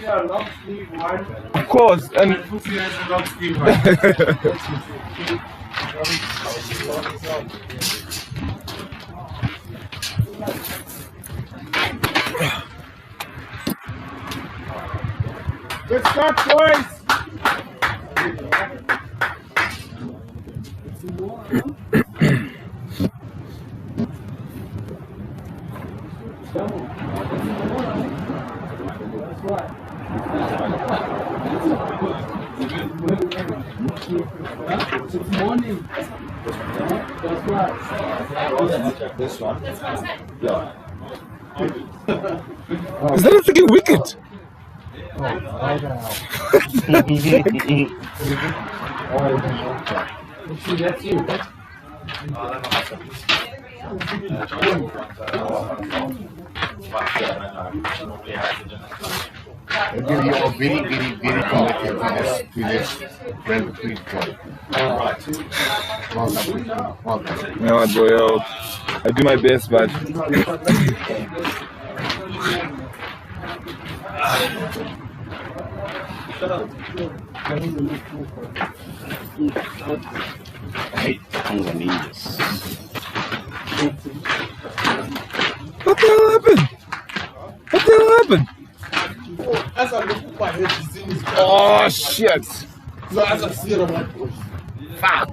Of course, and Good start, boys. It's morning. That's right. This one. yeah. Is that a freaking wicket? See, that's you. You're very, very, very committed to this well-played job. Right. Welcome. No, boy, I do my best, but Hey, Pango ninjas. what the hell happened? What the hell happened? As I look at my head, the scene is Oh shit! so as I see it, I'm like, oh, Fuck!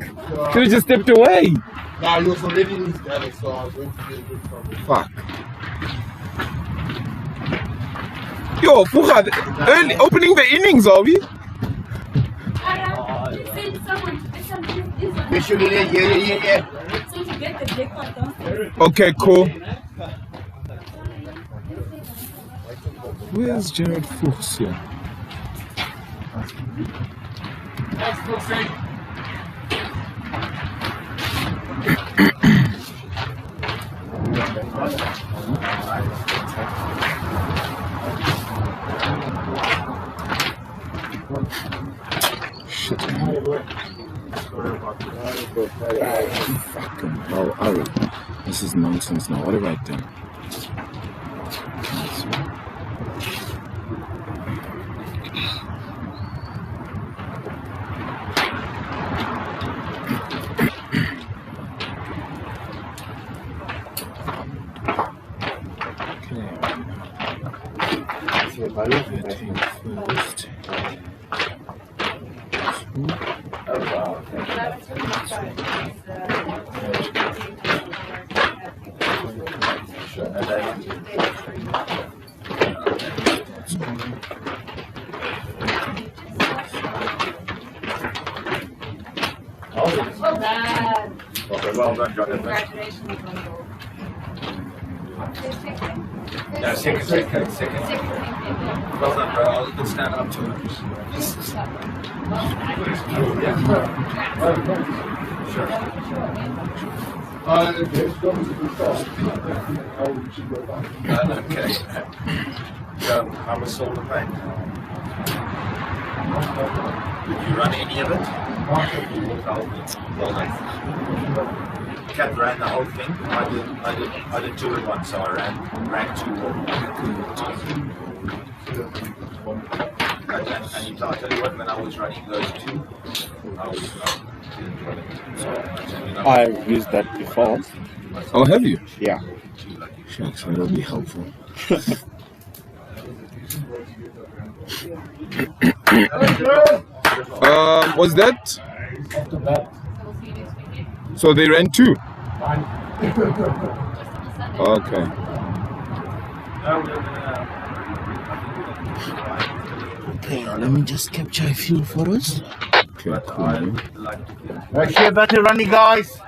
Could have just stepped away. nah, he was already in his galley, so I was going to be in good trouble. Fuck. Yo, Fuga, early opening the innings, are we? Okay, cool. Where's Jared Fuchs here? Shit. Fucking hell, Ari. This is nonsense now. What have I done? Well done, John. Congratulations. Yeah, second. Well done, bro. You can stand up to it. Sure. Okay. So, how was Silver Paint? Did you run any of it? Well done. Cat ran the whole thing. I did 2 at once, so I ran 2 more. And I'll tell you what, when I was running those 2, I was I've used that before. Oh, have you? Yeah. Shucks, that'll be helpful. Was that? So they ran 2. Okay. Okay, let me just capture a few photos. Okay, cool. Okay, better running, guys.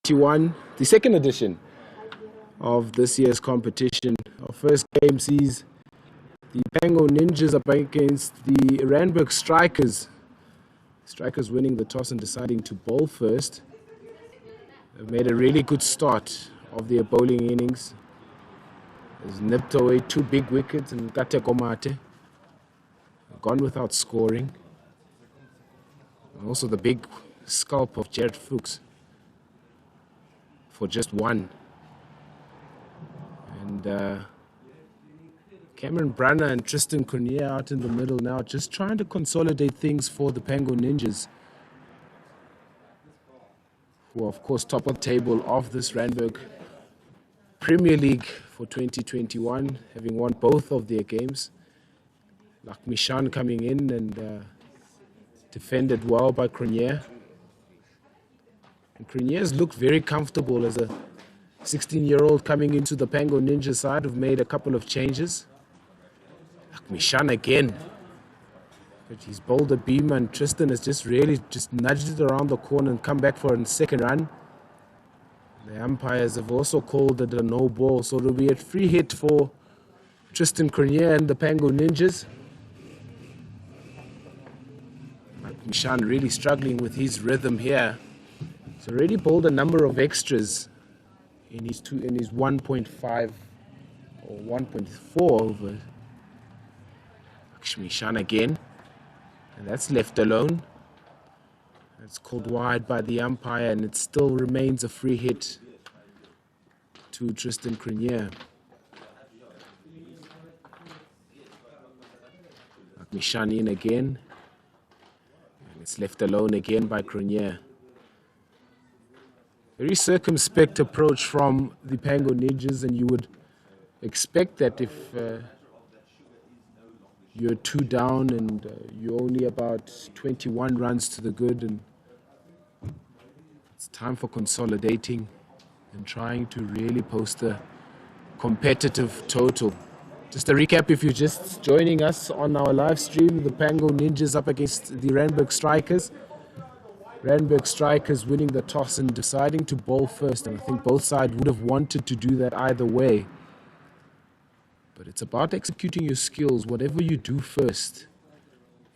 2021, the second edition of this year's competition. Our first game sees the Pango Ninjas up against the Randburg Strikers. Strikers winning the toss and deciding to bowl first. They've made a really good start of their bowling innings. Has nipped away 2 big wickets and Kate Komate. Gone without scoring. And also the big scalp of Jared Fuchs for just 1. And Cameron Brunner and Tristan Cornier out in the middle now, just trying to consolidate things for the Pango Ninjas, who are of course top of the table of this Randburg Premier League for 2021, having won both of their games. Lakmi Shan coming in and defended well by Cornier. And Cornier's looked very comfortable as a 16-year-old coming into the Pango Ninja side, who've made a couple of changes. Mishan again. But he's bowled a beam and Tristan has just really nudged it around the corner and come back for a second run. The umpires have also called it a no ball, so it'll be a free hit for Tristan Cornier and the Pango Ninjas. Mishan really struggling with his rhythm here. He's already bowled a number of extras in his 1.5 or 1.4 over. Mishan again, and that's left alone. It's called wide by the umpire, and it still remains a free hit to Tristan Cornier. Mishan in again, and it's left alone again by Cornier. Very circumspect approach from the Pango Ninjas, and you would expect that if you're 2 down and you're only about 21 runs to the good, and it's time for consolidating and trying to really post a competitive total. Just a recap, if you're just joining us on our live stream, the Pango Ninjas up against the Randburg Strikers. Randburg Strikers winning the toss and deciding to bowl first, and I think both sides would have wanted to do that either way. But it's about executing your skills, whatever you do first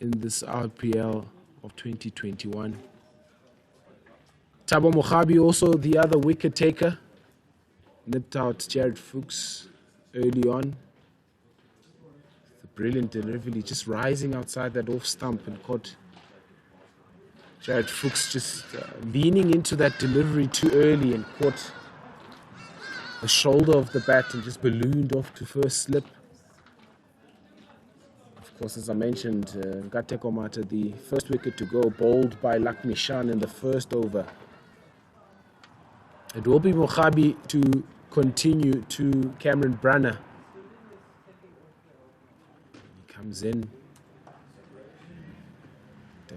in this RPL of 2021. Thabo Mogabi, also the other wicket taker, nipped out Jared Fuchs early on. The brilliant delivery, just rising outside that off stump and caught Jared Fuchs just leaning into that delivery too early and caught the shoulder of the bat and just ballooned off to first slip. Of course, as I mentioned, Ngate Komata, the first wicket to go, bowled by Lakmi Shan in the first over. It will be Mogabi to continue to Cameron Brunner. He comes in.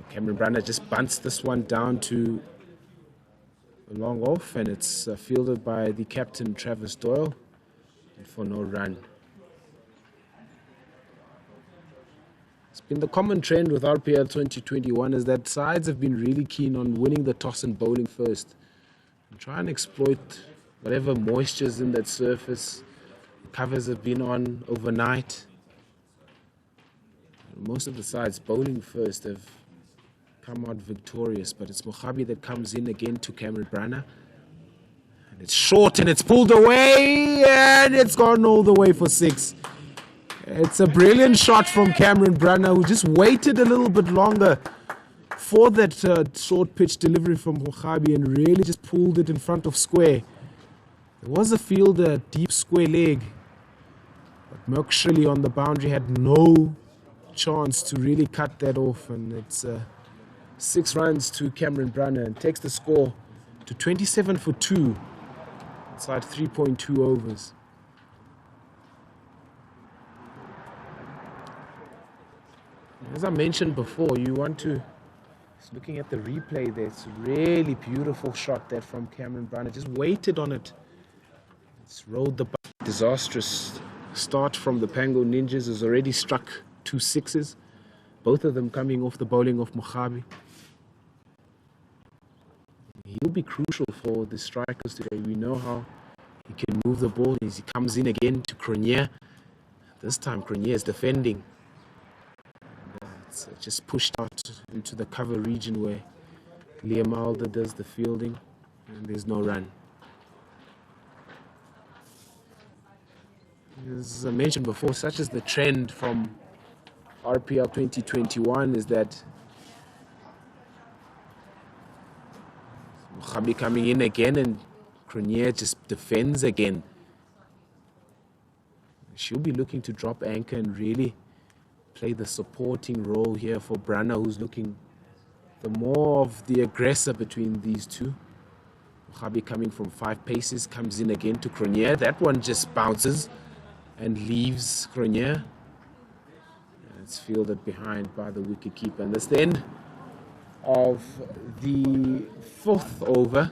Cameron Brunner just bunts this one down to long off, and it's fielded by the captain Travis Doyle, and for no run. It's been the common trend with RPL 2021 is that sides have been really keen on winning the toss and bowling first, and try and exploit whatever moisture's in that surface. The covers have been on overnight. Most of the sides bowling first have come out victorious, but it's Mogabi that comes in again to Cameron Brunner, and it's short and it's pulled away and it's gone all the way for 6. It's a brilliant shot from Cameron Brunner, who just waited a little bit longer for that short pitch delivery from Mogabi and really just pulled it in front of square. There was a fielder deep square leg, but Merkshirley on the boundary had no chance to really cut that off, and it's 6 runs to Cameron Brunner and takes the score to 27 for 2 inside 3.2 overs. As I mentioned before, you want to, just looking at the replay there, it's a really beautiful shot there from Cameron Brunner. Just waited on it. It's rolled the back. Disastrous start from the Pango Ninjas, has already struck 2 6s, both of them coming off the bowling of Mogabi. He'll be crucial for the strikers today. We know how he can move the ball. He comes in again to Cronier. This time Cronier is defending. It's just pushed out into the cover region where Liam Alder does the fielding, and there's no run. As I mentioned before, such as the trend from RPL 2021 is that Mokhabi coming in again and Cronier just defends again. She'll be looking to drop anchor and really play the supporting role here for Brana, who's looking the more of the aggressor between these two. Mokhabi coming from 5 paces, comes in again to Cronier. That one just bounces and leaves Cronier. It's fielded behind by the wicketkeeper. And that's the end of the 4th over.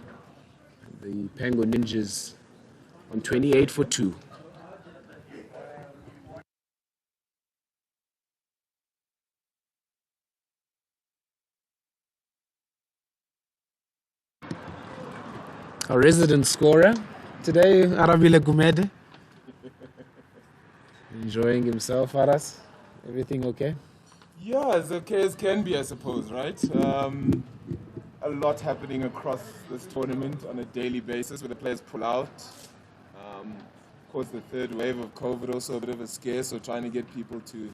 The Pango Ninjas on 28 for 2. Our resident scorer today, Arabile Gumede. Enjoying himself, Aras. Everything okay? Yeah, as okay as can be, I suppose, right? A lot happening across this tournament on a daily basis where the players pull out. Of course, the 3rd wave of COVID also a bit of a scare, so trying to get people to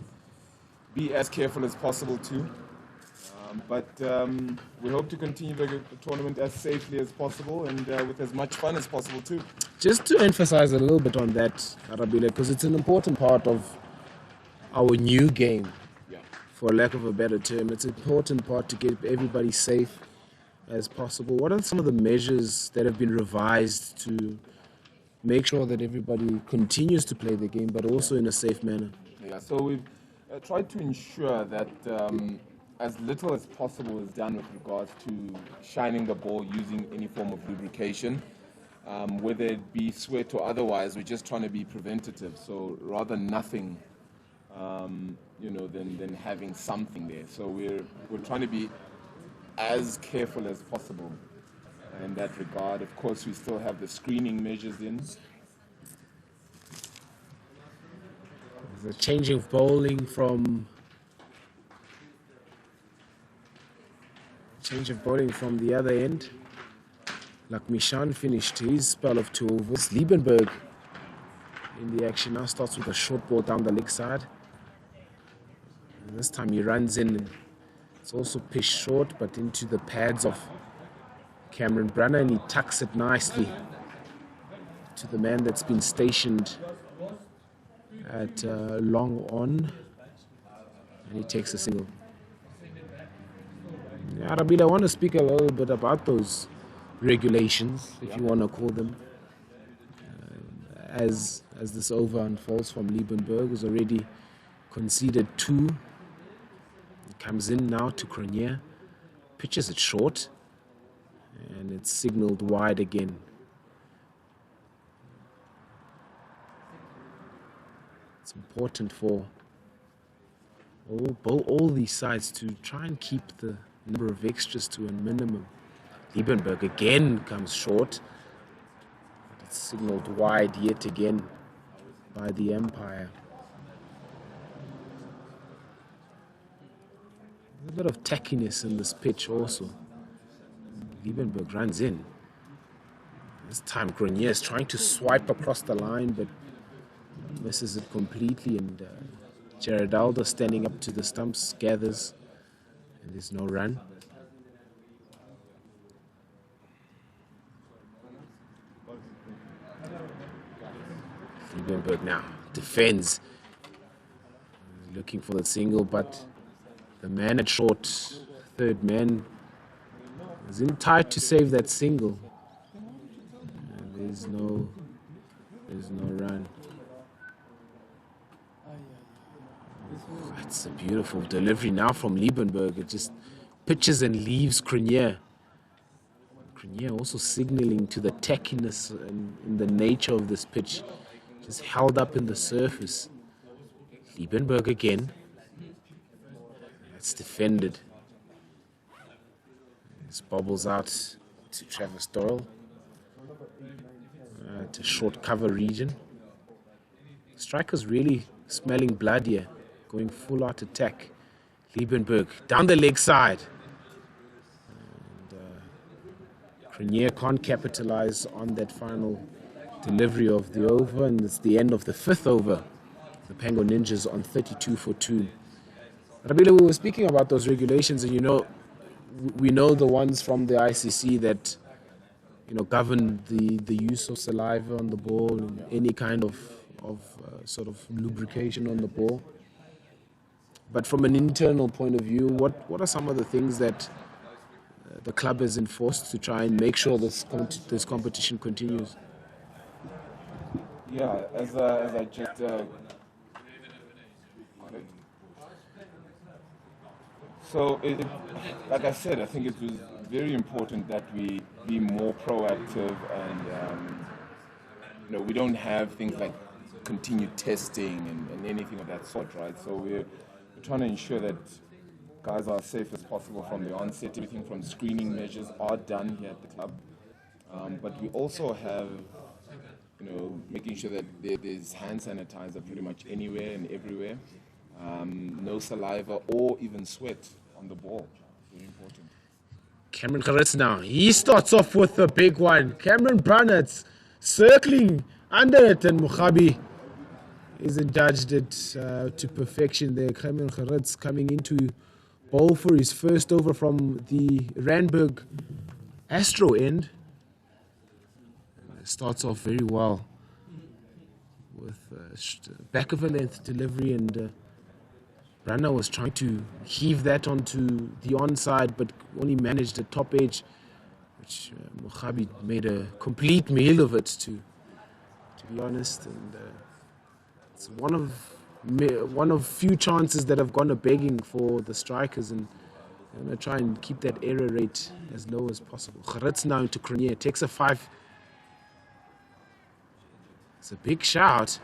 be as careful as possible too. But we hope to continue the tournament as safely as possible and with as much fun as possible too. Just to emphasize a little bit on that, Arabile, because it's an important part of our new game, for lack of a better term. It's an important part to get everybody safe as possible. What are some of the measures that have been revised to make sure that everybody continues to play the game, but also in a safe manner? Yeah, so we've tried to ensure that as little as possible is done with regards to shining the ball using any form of lubrication, whether it be sweat or otherwise. We're just trying to be preventative, so rather nothing, than having something there. So we're trying to be as careful as possible in that regard. Of course, we still have the screening measures in. The change of bowling from the other end. Lakmishan finished his spell of 2 overs. Liebenberg in the action now starts with a short ball down the leg side. And this time he runs in. It's also pitched short, but into the pads of Cameron Brunner, and he tucks it nicely to the man that's been stationed at long on, and he takes a single. Yeah, Rabila, I want to speak a little bit about those regulations, if you want to call them, as this over unfolds from Liebenberg, who's already conceded 2. He comes in now to Cronier, pitches it short, and it's signaled wide again. It's important for all these sides to try and keep the number of extras to a minimum. Liebenberg again comes short. It's signaled wide yet again by the umpire. There's a bit of tackiness in this pitch also. Liebenberg runs in. This time Grenier is trying to swipe across the line, but misses it completely, and Gerardaldo standing up to the stumps gathers, and there's no run. Liebenberg now defends, looking for the single, but the man at short, third man, is in tight to save that single. And there's no run. That's a beautiful delivery now from Liebenberg. It just pitches and leaves Crenier. Crenier also signaling to the tackiness and in the nature of this pitch. Just held up in the surface. Liebenberg again. It's defended. This bobbles out to Travis Doyle. To short cover region. Strikers really smelling blood here, going full out attack. Liebenberg down the leg side. And Crenier can't capitalize on that final delivery of the over, and it's the end of the 5th over. The Pango Ninjas on 32 for 2. Rabile, we were speaking about those regulations, and we know the ones from the ICC that govern the use of saliva on the ball and any kind of sort of lubrication on the ball. But from an internal point of view, what are some of the things that the club has enforced to try and make sure this competition continues? Yeah, as I just so like I said, I think it was very important that we be more proactive, and we don't have things like continued testing and anything of that sort, right? So we're trying to ensure that guys are as safe as possible from the onset. Everything from screening measures are done here at the club, but we also have making sure that there's hand sanitizer pretty much anywhere and everywhere. No saliva or even sweat on the ball. Very important. Cameron Gerrits now. He starts off with a big one. Cameron Brannert circling under it, and Mokhabi isn't judged it to perfection there. Cameron Gerrits coming into bowl for his first over from the Randburg Astro end. Starts off very well with back of a length delivery, and Brana was trying to heave that onto the onside, but only managed the top edge, which Mokhabi made a complete meal of it, to be honest. And it's one of few chances that have gone a begging for the strikers, and they're going to try and keep that error rate as low as possible. Gerrits now into Cronier, takes a 5. It's a big shout.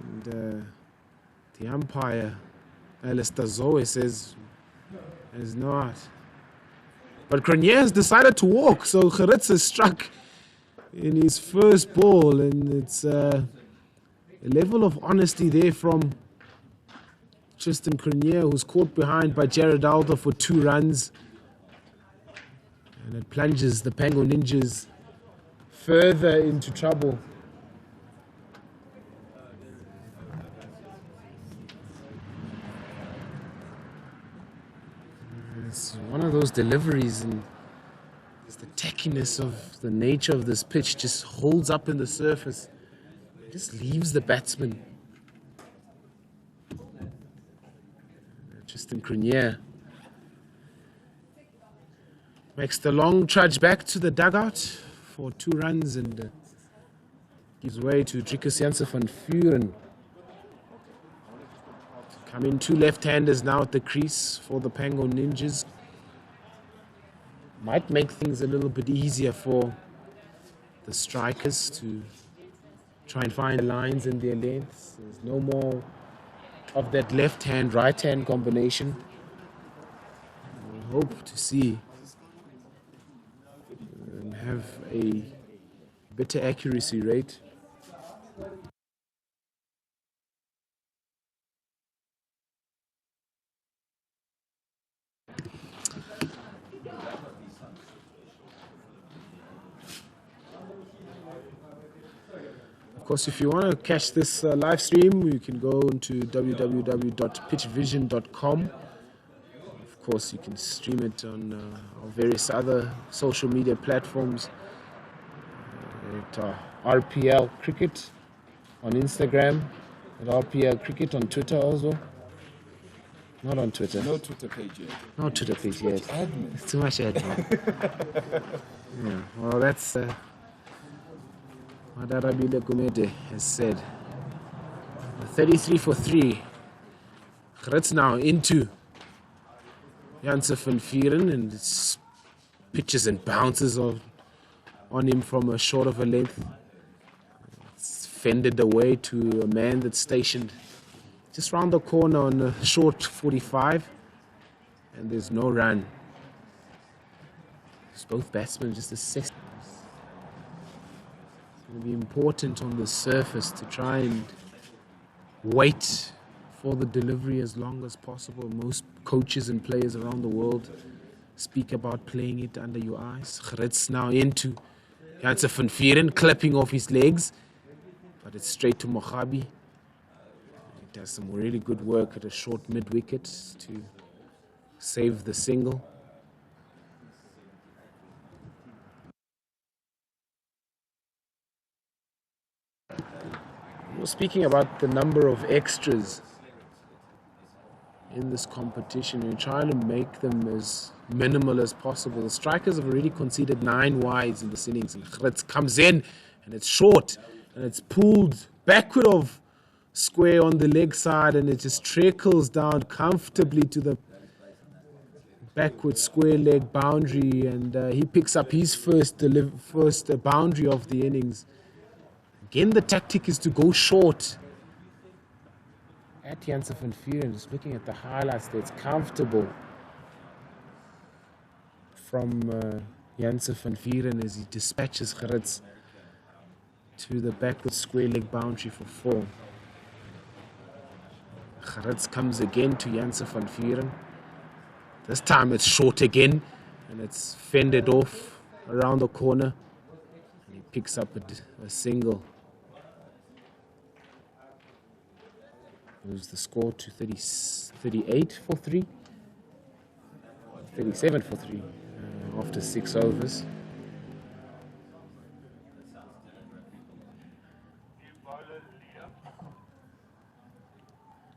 And the umpire, Alistair Zoe, says it's not. But Cronier has decided to walk, so Gerrits is struck in his first ball, and it's a level of honesty there from Tristan Cronier, who's caught behind by Jared Alder for 2 runs. And it plunges the Pango Ninjas further into trouble. It's one of those deliveries, and the tackiness of the nature of this pitch just holds up in the surface. It just leaves the batsman. Tristan Cronier makes the long trudge back to the dugout for 2 runs, and gives way to Driekus Janse van Vuren. Come in 2 left-handers now at the crease for the Pango Ninjas. Might make things a little bit easier for the strikers to try and find lines in their lengths. There's no more of that left-hand, right-hand combination. We hope to see and have a better accuracy rate. Of course, if you want to catch this live stream, you can go into www.pitchvision.com. Of course, you can stream it on our various other social media platforms. At RPL Cricket on Instagram, at RPL Cricket on Twitter also. Not on Twitter. No Twitter page yet. No Twitter page yet. Admin. It's too much admin. Yeah, well, that's what Arabile Gumede has said. 33 for 3. Gerrits now into Janse van Vuren, and it's pitches and bounces on him from a short of a length. It's fended away to a man that's stationed just round the corner on a short 45, and there's no run. Both batsmen just assess. It's going to be important on the surface to try and wait for the delivery as long as possible. Most coaches and players around the world speak about playing it under your eyes. Gerits now into Janse van Vieren, clipping off his legs, but it's straight to Mogabi. He does some really good work at a short mid-wicket to save the single. We're speaking about the number of extras in this competition. We're trying to make them as minimal as possible. The strikers have already conceded 9 wides in this innings, and Gerits comes in and it's short and it's pulled backward of square on the leg side, and it just trickles down comfortably to the backward square leg boundary, and he picks up his first boundary of the innings. Again, the tactic is to go short at Janse van Vieren. Just looking at the highlights there, it's comfortable from Janse van Vieren as he dispatches Gerits to the backward square leg boundary for 4. Gerits comes again to Janse van Vieren. This time it's short again, and it's fended off around the corner, and he picks up a single. Moves the score to 38 for 3, 37 for 3 after 6 overs.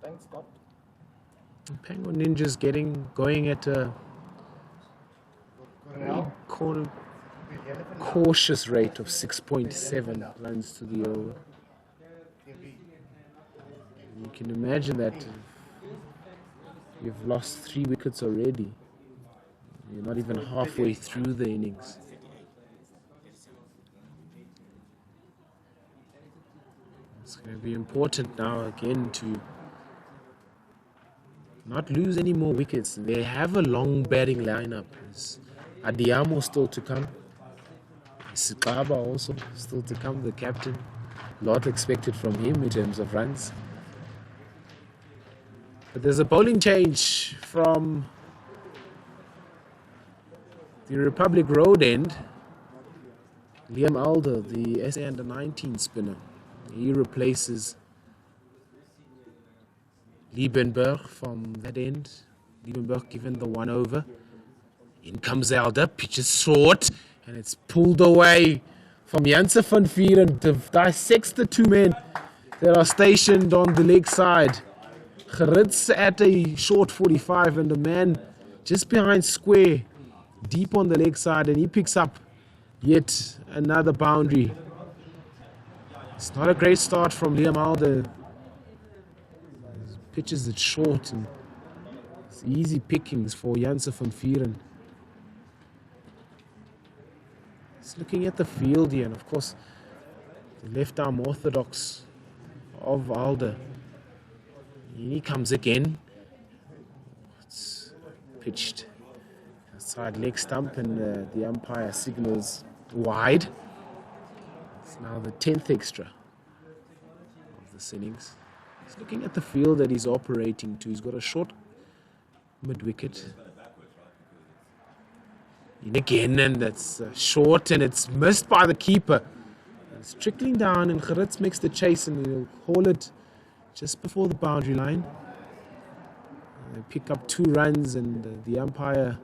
Thanks, Scott. Pango Ninjas going at a cautious rate of 6.7 runs to the over. You can imagine that you've lost 3 wickets already. You're not even halfway through the innings. It's going to be important now again to not lose any more wickets. They have a long batting lineup. There's Adiamo still to come. Sikaba also still to come, the captain. A lot expected from him in terms of runs. But there's a bowling change from the Republic Road end. Liam Alder, the SA under-19 spinner. He replaces Liebenberg from that end. Liebenberg given the 1 over. In comes Alder, pitches short, and it's pulled away from Janse van Vieren to dissects the 2 men that are stationed on the leg side. Gerits at a short 45, and a man just behind square, deep on the leg side, and he picks up yet another boundary. It's not a great start from Liam Alder. Pitches it short, and it's easy pickings for Janse van Vieren. Just looking at the field here, and of course, the left arm orthodox of Alder. He comes again. It's pitched outside leg stump, and the umpire signals wide. It's now the 10th extra of this innings. He's looking at the field that he's operating to. He's got a short mid-wicket. In again, and that's short, and it's missed by the keeper. It's trickling down, and Gerits makes the chase, and he'll haul it just before the boundary line. They pick up 2 runs, and the umpire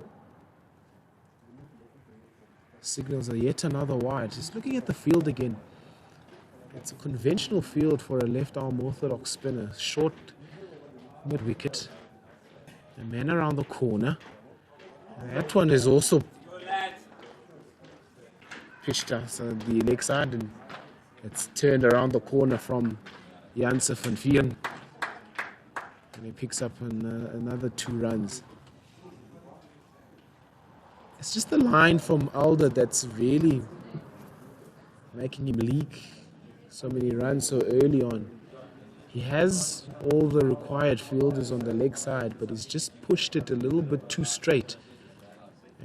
signals yet another wide. Just looking at the field again. It's a conventional field for a left-arm orthodox spinner. Short mid-wicket. A man around the corner. And that one is also pitched out the leg side, and it's turned around the corner from Janse van Vieren, and he picks up another 2 runs. It's just the line from Alder that's really making him leak so many runs so early on. He has all the required fielders on the leg side, but he's just pushed it a little bit too straight.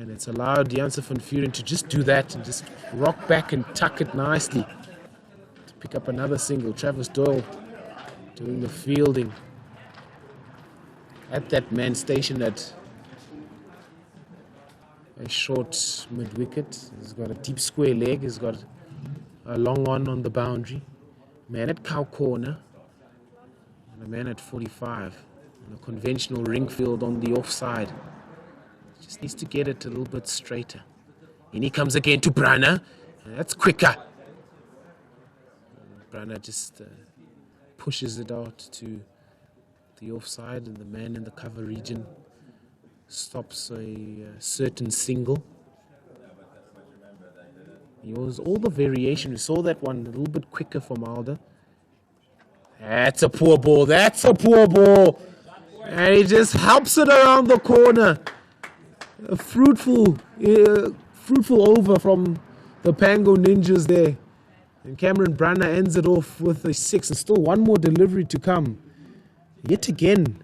And it's allowed Janse van Vuren to just do that and just rock back and tuck it nicely to pick up another single. Travis Doyle doing the fielding at that man station at a short mid-wicket. He's got a deep square leg. He's got a long one on the boundary. Man at cow corner. And a man at 45. And a conventional ring field on the offside. Just needs to get it a little bit straighter. In he comes again to Brana. That's quicker. Brana just pushes it out to the offside, and the man in the cover region stops a certain single. He was all the variation. We saw that one a little bit quicker from Alder. That's a poor ball. That's a poor ball. And he just helps it around the corner. A fruitful over from the Pango Ninjas there. And Cameron Brunner ends it off with a 6. And still one more delivery to come. Yet again,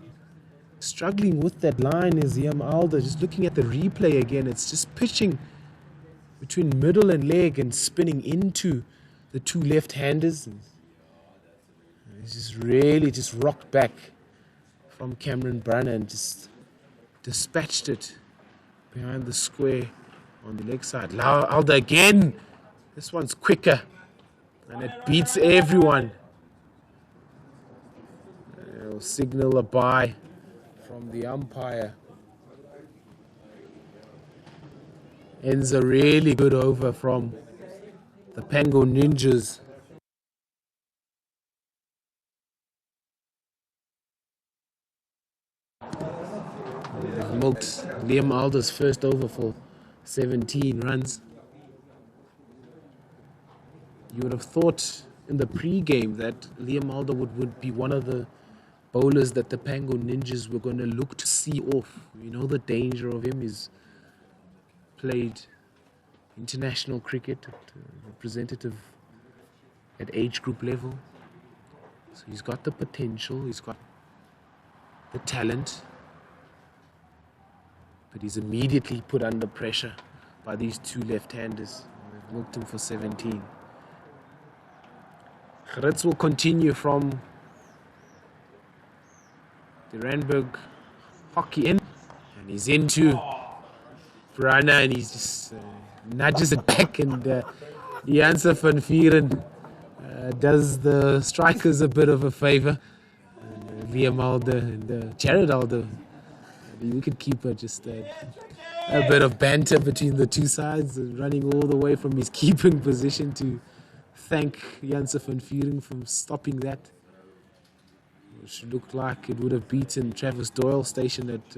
struggling with that line is Liam Alder. Just looking at the replay again, it's just pitching between middle and leg and spinning into the two left-handers. He's just really just rocked back from Cameron Brunner and just dispatched it behind the square on the leg side. Alder again. This one's quicker and it beats everyone. It'll signal a bye from the umpire. Ends a really good over from the Pango Ninjas. They've milked Liam Alder's first over for 17 runs. You would have thought in the pre-game that Liam Alder would be one of the bowlers that the Pango Ninjas were going to look to see off. You know the danger of him. He's played international cricket at representative at age group level. So he's got the potential, he's got the talent. But he's immediately put under pressure by these two left-handers. They've milked him for 17. Gerrits will continue from the Randburg hockey end, and he's into Brana, and he just nudges it back, and Janse van Vuren does the strikers a bit of a favor. Liam Alder and Jared Alder, the wicketkeeper, just a bit of banter between the two sides, running all the way from his keeping position to thank Janse van Vuren for stopping that, which looked like it would have beaten Travis Doyle station at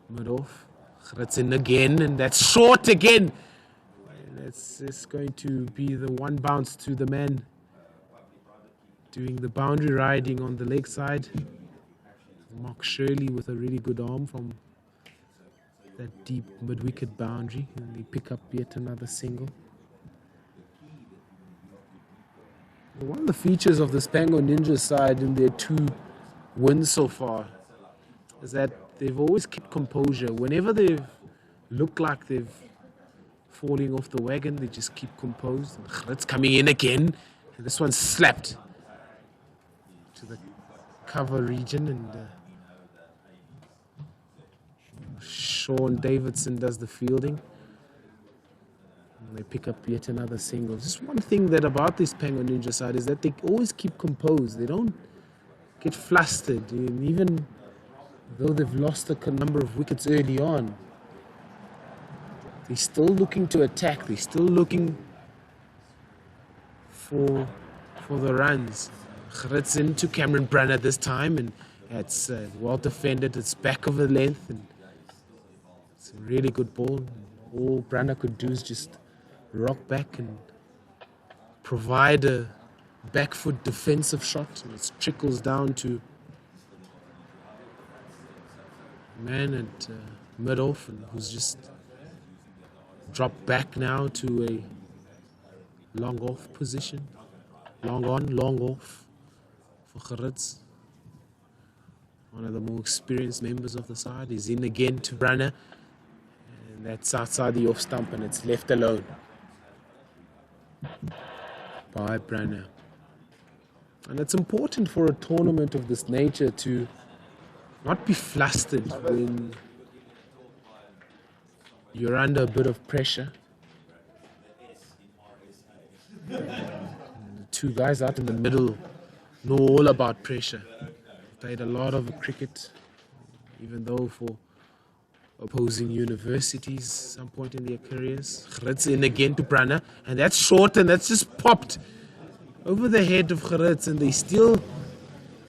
mid-off. Gerrits in again, and that's short again. And that's going to be the one bounce to the man doing the boundary riding on the leg side. Mark Shirley with a really good arm from that deep mid-wicket boundary, and they pick up yet another single. One of the features of this Pango Ninja side in their 2 wins so far is that they've always kept composure. Whenever they've looked like they've falling off the wagon, they just keep composed. And Gerrits coming in again, and this one's slapped to the cover region, and Sean Davidson does the fielding. And they pick up yet another single. Just one thing that about this Pango Ninja side is that they always keep composed. They don't get flustered. And even though they've lost a number of wickets early on, they're still looking to attack. They're still looking for the runs. Gerrits into Cameron Brunner this time, and it's well defended. It's back of the length, and it's a really good ball. All Brunner could do is just rock back and provide a back foot defensive shot, and it trickles down to man at mid-off, and who's just dropped back now to a long off position. Long on, long off for Gerrits. One of the more experienced members of the side. He's in again to Brunner. And that's outside the off stump and it's left alone by Branner. And it's important for a tournament of this nature to not be flustered when you're under a bit of pressure. The two guys out in the middle know all about pressure. Played a lot of cricket, even though for opposing universities some point in their careers. Gerrits in again to Branner, and that's short and that's just popped over the head of Gerrits, and they steal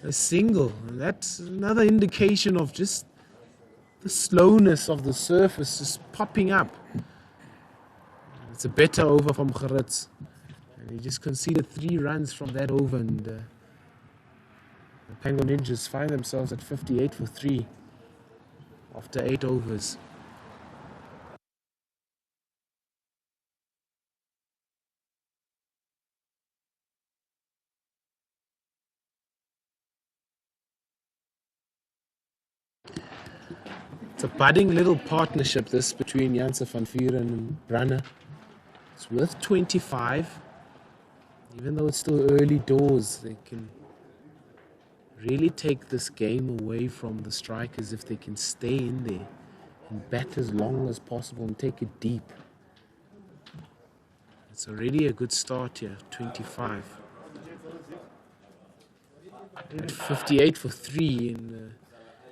a single. And that's another indication of just the slowness of the surface just popping up. It's a better over from Gerrits. And he just conceded 3 runs from that over, and the Pango Ninjas find themselves at 58 for 3 after 8 overs. It's a budding little partnership, this, between Janse van Vuren and Branner. It's worth 25. Even though it's still early doors, they can really take this game away from the strikers if they can stay in there and bat as long as possible and take it deep. It's already a good start here, 25. At 58 for 3, and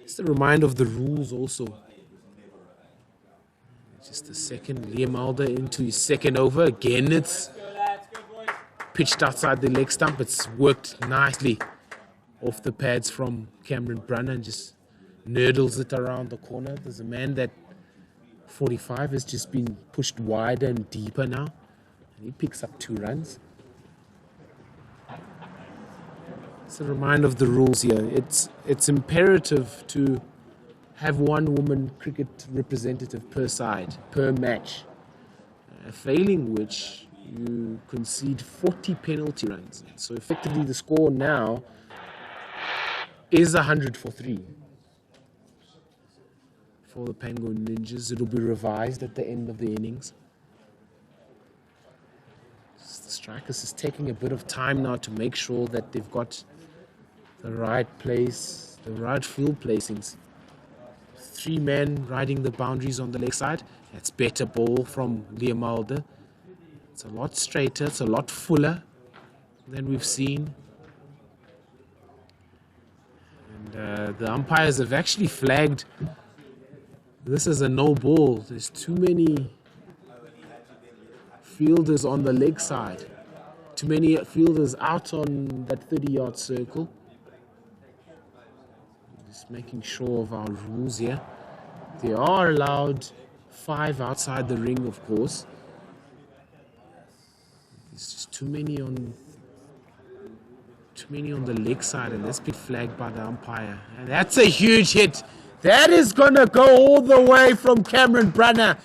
just a reminder of the rules also. Just a second, Liam Alder into his second over. Again, it's pitched outside the leg stump. It's worked nicely off the pads from Cameron Brunner and just nurdles it around the corner. There's a man that 45 has just been pushed wider and deeper now, and he picks up 2 runs. It's a reminder of the rules here. It's imperative to have one woman cricket representative per side, per match, failing which you concede 40 penalty runs. So effectively the score now is 100 for 3 for the Pango Ninjas. It'll be revised at the end of the innings. The strikers is taking a bit of time now to make sure that they've got the right place, the right field placings. 3 men riding the boundaries on the leg side. That's better ball from Liam Alder. It's a lot straighter, it's a lot fuller than we've seen. And the umpires have actually flagged this as a no ball. There's too many fielders on the leg side. Too many fielders out on that 30-yard circle. Just making sure of our rules here. They are allowed 5 outside the ring, of course. There's just too many on the leg side, and that's been flagged by the umpire. And that's a huge hit. That is gonna go all the way from Cameron Brunner.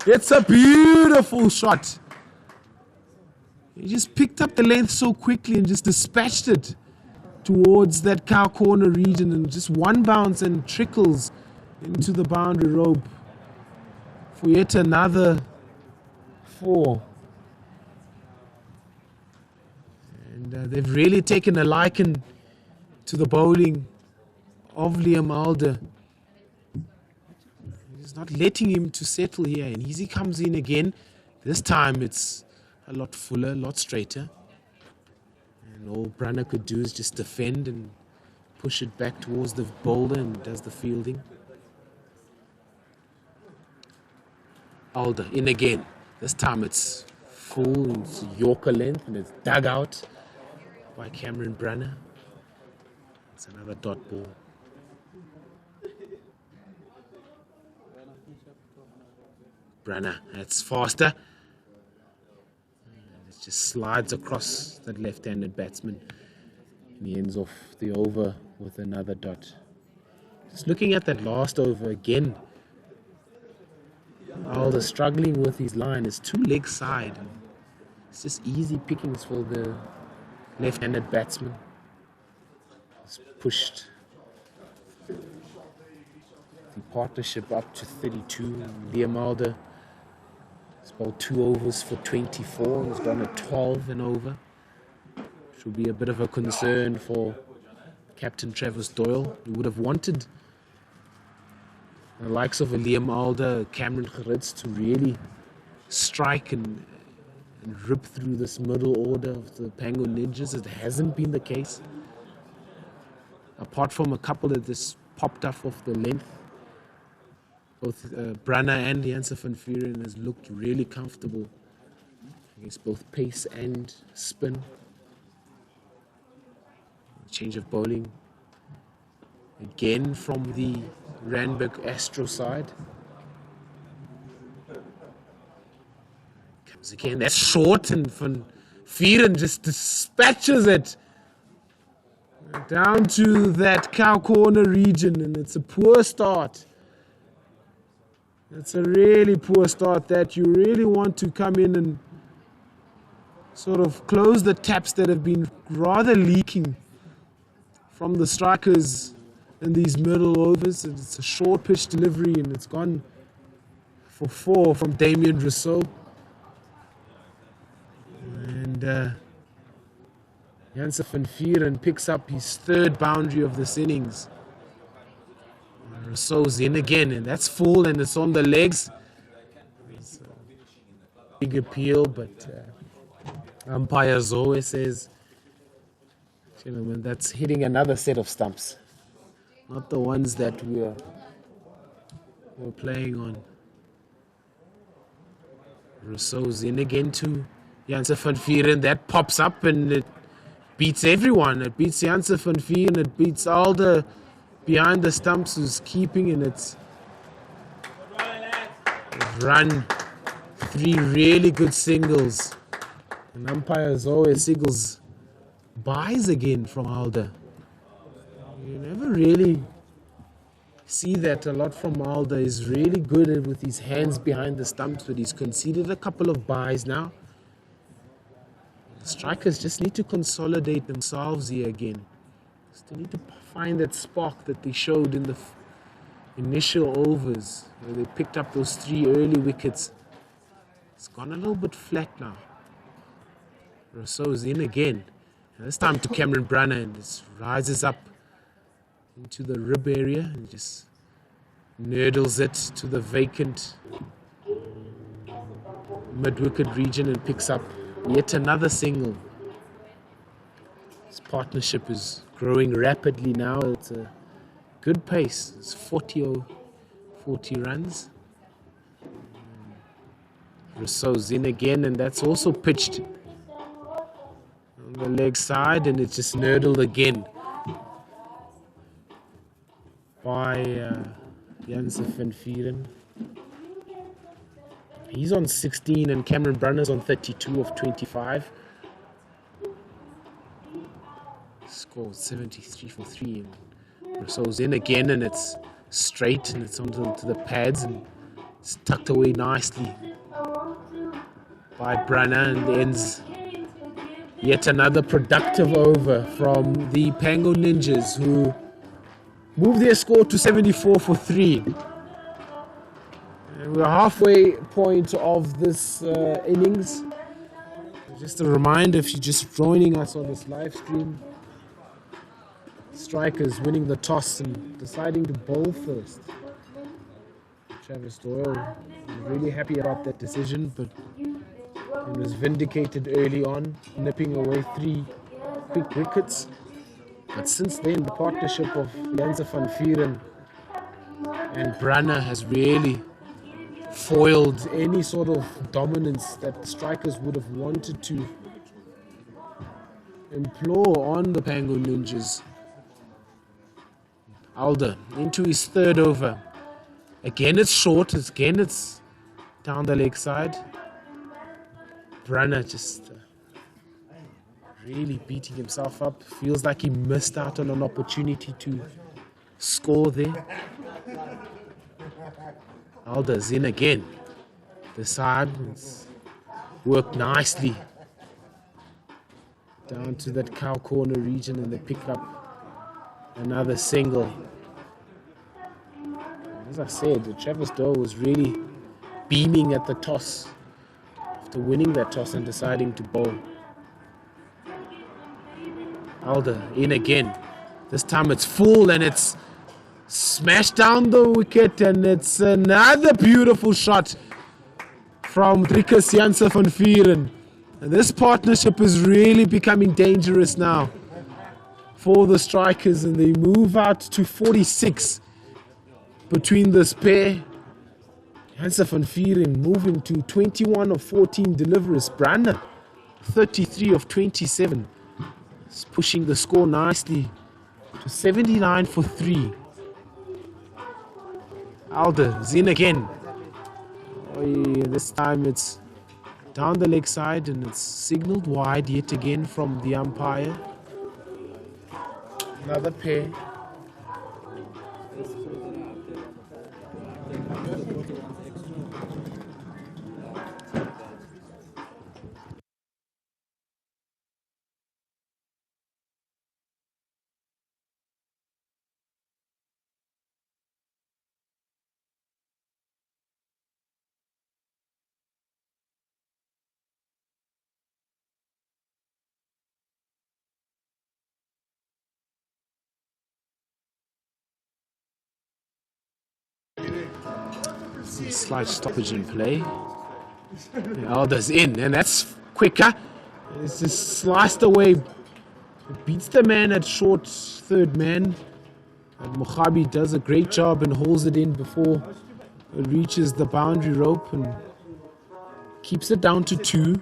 It's a beautiful shot. He just picked up the length so quickly and just dispatched it towards that cow corner region, and just one bounce and trickles into the boundary rope for yet another 4. And they've really taken a liking to the bowling of Liam Alder. He's not letting him to settle here, and he comes in again. This time it's a lot fuller, a lot straighter. And all Brunner could do is just defend and push it back towards the bowler, and does the fielding. Alder in again. This time it's full, it's Yorker length, and it's dug out by Cameron Brunner. It's another dot ball. Brunner, that's faster. It just slides across that left-handed batsman. And he ends off the over with another dot. Just looking at that last over again, Alder struggling with his line. It's 2 leg side. It's just easy pickings for the left-handed batsman. It's pushed the partnership up to 32. Liam Alder He's bowled 2 overs for 24. He's gone at 12 and over. Should be a bit of a concern for Captain Travis Doyle. He would have wanted the likes of a Liam Alder, Cameron Gerrits to really strike and rip through this middle order of the Pango Ninjas. It hasn't been the case. Apart from a couple that just popped up off the length, both Brana and Janse van Vuren has looked really comfortable against both pace and spin. Change of bowling again from the Randburg Astro side. Comes again, that's short, and Van Vuren just dispatches it down to that cow corner region, and it's a poor start. It's a really poor start that you really want to come in and sort of close the taps that have been rather leaking from the strikers in these middle overs. It's a short pitch delivery, and it's gone for 4 from Damien Rousseau. And Janse van Vuren picks up his 3rd boundary of this innings. Rousseau's in again, and that's full, and it's on the legs. It's a big appeal, but umpire Zoe says, gentlemen, that's hitting another set of stumps, not the ones that we're playing on. Rousseau's in again to Janse van Vuren. That pops up and it beats everyone. It beats Janse van Vuren, it beats Alder behind the stumps who's keeping, and it's run 3 really good singles. And umpires always signals buys again from Alder. You never really see that a lot from Alder. He's really good with his hands behind the stumps, but he's conceded a couple of buys now. The strikers just need to consolidate themselves here again. They need to find that spark that they showed in the initial overs, where they picked up those 3 early wickets. It's gone a little bit flat now. Rousseau's in again. And this time to Cameron Brana, and just rises up into the rib area and just nurdles it to the vacant mid-wicket region and picks up yet another single. This partnership is growing rapidly now. It's a good pace. It's 40 runs. Rousseau's in again, and that's also pitched on the leg side, and it's just nurdled again by Janse van Vuren. He's on 16 and Cameron Brunner's on 32 of 25. Scored 73 for 3. And Rousseau's in again, and it's straight, and it's onto the pads, and it's tucked away nicely by Brunner, and ends yet another productive over from the Pango Ninjas, who move their score to 74 for 3. And we're halfway point of this innings. Just a reminder, if you're just joining us on this live stream, strikers winning the toss and deciding to bowl first. Travis Doyle is really happy about that decision, but it was vindicated early on, nipping away 3 quick wickets. But since then, the partnership of Janse van Vuren and Brunner has really foiled any sort of dominance that strikers would have wanted to implore on the Pango Ninjas. Alder into his 3rd over. Again it's short, again it's down the leg side. Brunner just really beating himself up. Feels like he missed out on an opportunity to score there. Alder's in again. The side worked nicely down to that cow corner region, and they pick up another single. As I said, Travis Doyle was really beaming at the toss after winning that toss and deciding to bowl. Alder in again. This time it's full and it's smashed down the wicket, and it's another beautiful shot from Driekus Janse van Vuren. And this partnership is really becoming dangerous now for the strikers, and they move out to 46 between this pair. Janse van Vuren moving to 21 of 14 deliveries. Brana 33 of 27. It's pushing the score nicely to 79 for 3. Alder is in again. Oh, yeah, this time it's down the leg side and it's signaled wide yet again from the umpire. Another pair. Slight stoppage in play. Alder's in, and that's quicker. It's just sliced away. It beats the man at short third man. And Mogabi does a great job and holds it in before it reaches the boundary rope and keeps it down to 2.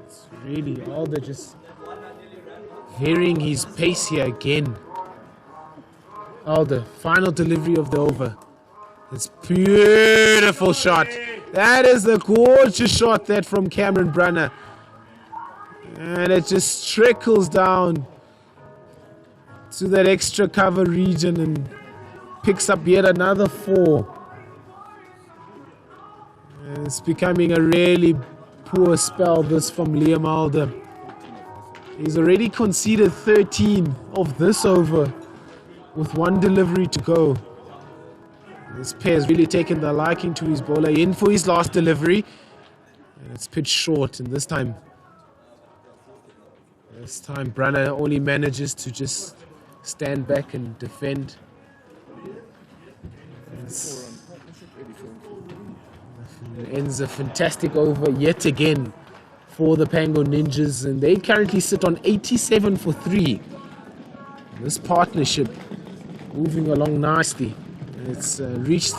It's really Alder just varying his pace here again. Alder, final delivery of the over. It's beautiful shot. That is a gorgeous shot, that from Cameron Brunner. And it just trickles down to that extra cover region and picks up yet another 4. And it's becoming a really poor spell, this from Liam Alder. He's already conceded 13 of this over with 1 delivery to go. This pair has really taken the liking to his bowler. In for his last delivery. And it's pitched short, and this time Brunner only manages to just stand back and defend. It ends a fantastic over yet again for the Pango Ninjas, and they currently sit on 87 for 3. This partnership moving along nicely. It's reached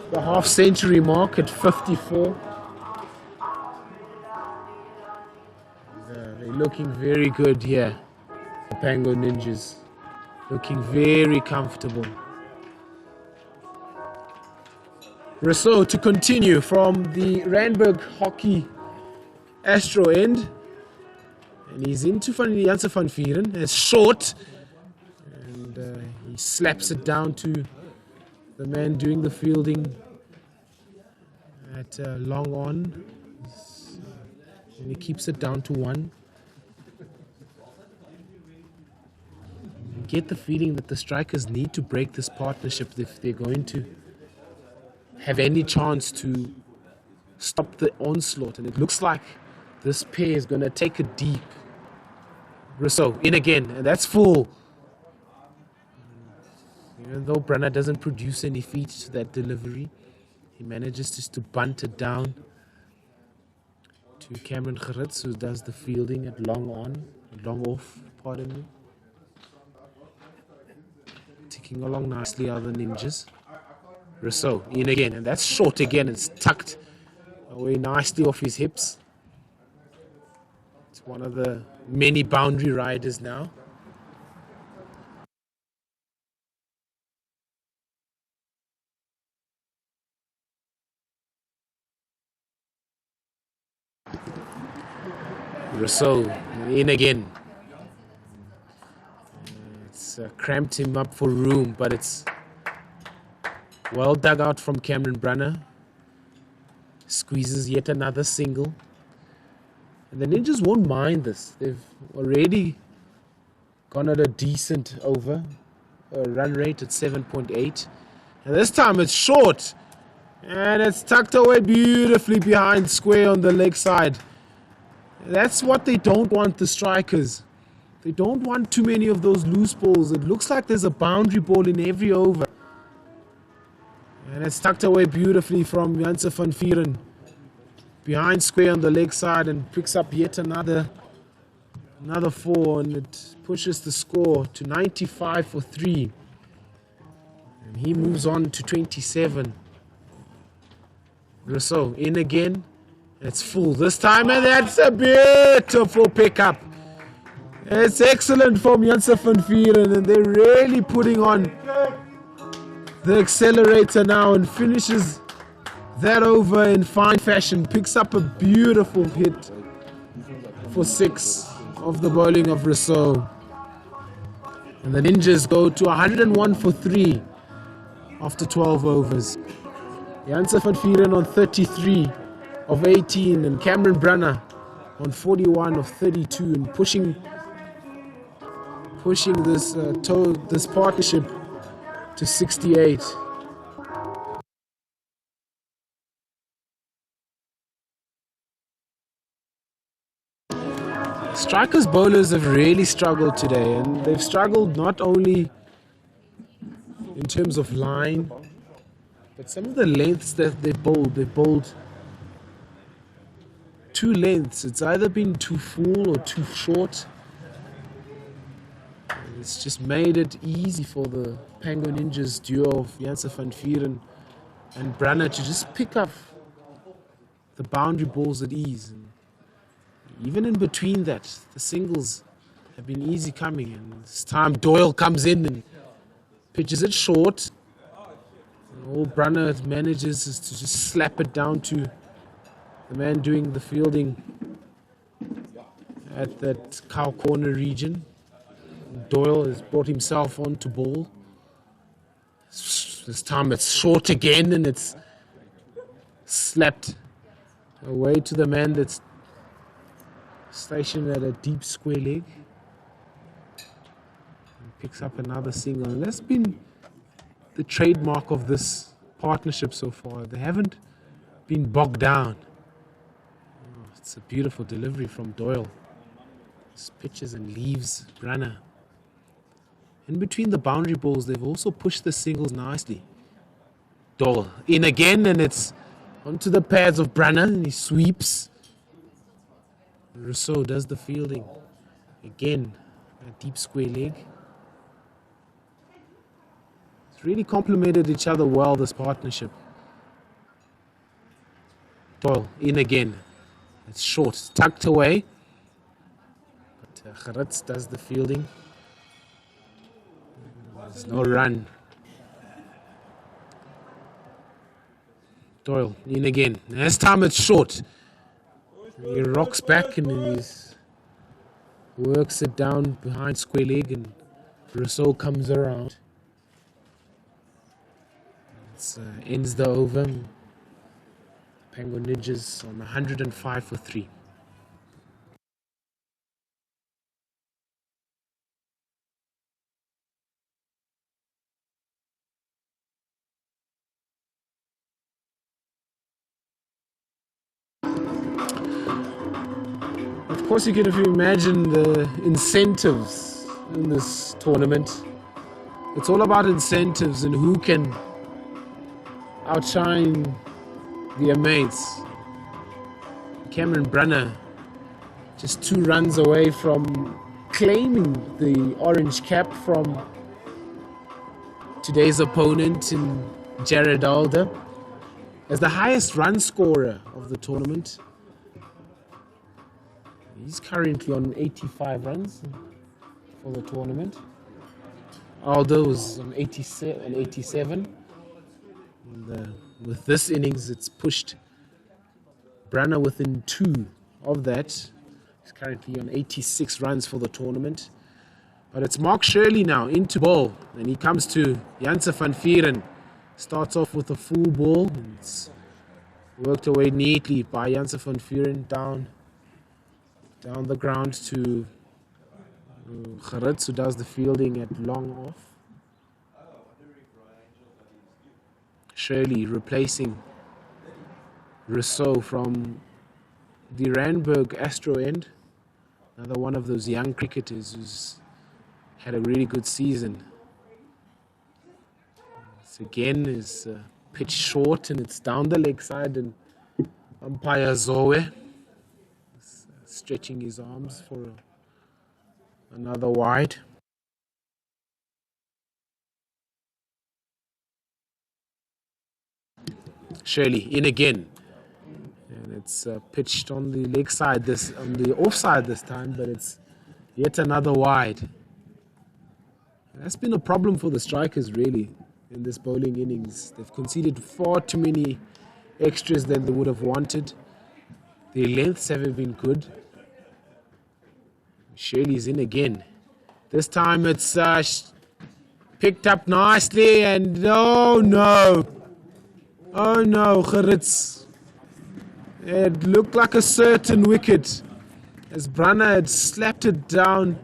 the half-century mark at 54. They're looking very good here, the Pango Ninjas. Looking very comfortable. Rousseau to continue from the Randburg Hockey Astro end. And he's into Janse van Vuren. It's short. He slaps it down to the man doing the fielding at long on. And he keeps it down to 1. You get the feeling that the strikers need to break this partnership if they're going to have any chance to stop the onslaught. And it looks like this pair is going to take it deep. Rousseau in again, and that's full. Even though Brunner doesn't produce any feet to that delivery, he manages just to bunt it down to Cameron Gerrits, who does the fielding at long off, pardon me. Ticking along nicely are the Ninjas. Rousseau in again, and that's short again. It's tucked away nicely off his hips. It's one of the many boundary riders now. Rousseau in again. It's cramped him up for room, but it's well dug out from Cameron Brunner. Squeezes yet another single. And the Ninjas won't mind this. They've already gone at a decent over. A run rate at 7.8. And this time it's short. And it's tucked away beautifully behind square on the leg side. That's what they don't want, the strikers. They don't want too many of those loose balls. It looks like there's a boundary ball in every over. And it's tucked away beautifully from Janse van Vieren. Behind square on the leg side and picks up yet another 4, and it pushes the score to 95 for 3. And he moves on to 27. Rousseau in again. It's full this time, and that's a beautiful pickup. It's excellent from Janse van Vieren, and they're really putting on the accelerator now and finishes that over in fine fashion. Picks up a beautiful hit for 6 of the bowling of Rousseau. And the Ninjas go to 101 for 3 after 12 overs. Janse van Vieren on 33 of 18 and Cameron Brunner on 41 of 32 and pushing this partnership to 68. Strikers bowlers have really struggled today, and they've struggled not only in terms of line, but some of the lengths that they've bowled 2 lengths. It's either been too full or too short. It's just made it easy for the Pango Ninjas duo of Janse van Vieren and Brunner to just pick up the boundary balls at ease. And even in between that, the singles have been easy coming. And this time Doyle comes in and pitches it short. And all Brunner manages is to just slap it down to the man doing the fielding at that cow corner region. Doyle has brought himself on to bowl. This time it's short again, and it's slapped away to the man that's stationed at a deep square leg. And picks up another single. And that's been the trademark of this partnership so far. They haven't been bogged down. Oh, it's a beautiful delivery from Doyle. Just pitches and leaves Brunner. In between the boundary balls, they've also pushed the singles nicely. Doyle in again, and it's onto the pads of Brunner, and he sweeps. Rousseau does the fielding. Again, a deep square leg. It's really complemented each other well, this partnership. Doyle in again. It's short, it's tucked away. But Gerrits does the fielding. There's no run. Doyle in again. This time it's short. He rocks back and he works it down behind square leg, and Rousseau comes around. It ends the over. Pango Ninjas on 105 for 3. Of course, you can imagine the incentives in this tournament. It's all about incentives and who can outshine their mates. Cameron Brunner just 2 runs away from claiming the orange cap from today's opponent in Jared Alder as the highest run scorer of the tournament. He's currently on 85 runs for the tournament. Aldo was on 87. And, with this innings, it's pushed Brunner within 2 of that. He's currently on 86 runs for the tournament. But it's Mark Shirley now into ball. And he comes to Janse van Vieren. Starts off with a full ball. And it's worked away neatly by Janse van Vieren down the ground to Gerrits, who does the fielding at long off. Shirley replacing Rousseau from the Randburg Astro end. Another one of those young cricketers who's had a really good season. This again is pitch short and it's down the leg side, and umpire Zoe is stretching his arms for another wide. Shirley in again, and it's pitched on the leg side, on the offside this time, but it's yet another wide. And that's been a problem for the strikers really in this bowling innings. They've conceded far too many extras than they would have wanted. Their lengths haven't been good. Shirley's in again. This time it's picked up nicely, and oh no, Gerrits. It looked like a certain wicket as Brana had slapped it down,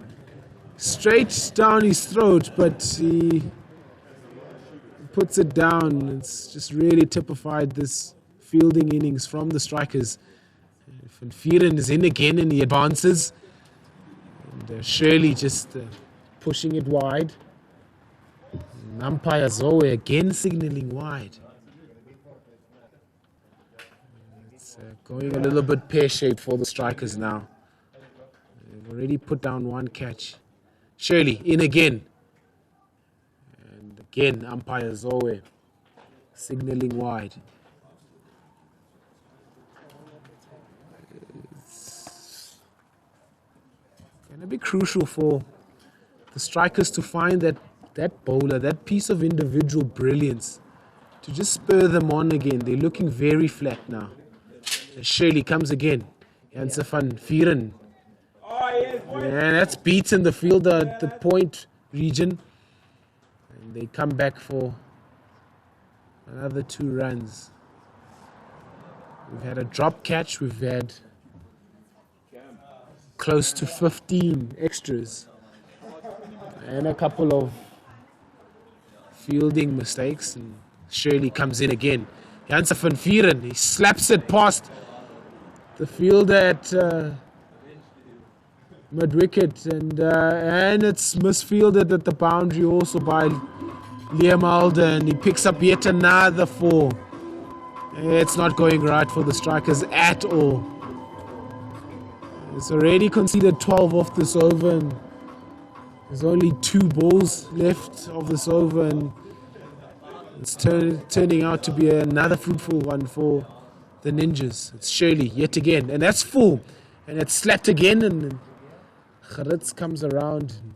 straight down his throat, but he puts it down. It's just really typified this fielding innings from the strikers. Van Vieren is in again and he advances. And Shirley just pushing it wide. And umpire Zoe again signaling wide. It's going a little bit pear-shaped for the strikers now. They've already put down one catch. Shirley in again. And again, umpire Zoe signaling wide. It's going to be crucial for the strikers to find that bowler, that piece of individual brilliance, to just spur them on again. They're looking very flat now. Shirley comes again. Janse van Vieren. And that's beaten the fielder at the point region. And they come back for another 2 runs. We've had a drop catch. We've had close to 15 extras. And a couple of fielding mistakes. And Shirley comes in again. Janse van Vieren, he slaps it past the fielder at mid-wicket, and it's misfielded at the boundary also by Liam Alder, and he picks up yet another 4. It's not going right for the strikers at all. It's already conceded 12 off this over, and there's only 2 balls left of this over, and it's turning out to be another fruitful one for the Ninjas. It's Shirley yet again, and that's full, and it's slapped again, and Gerrits comes around and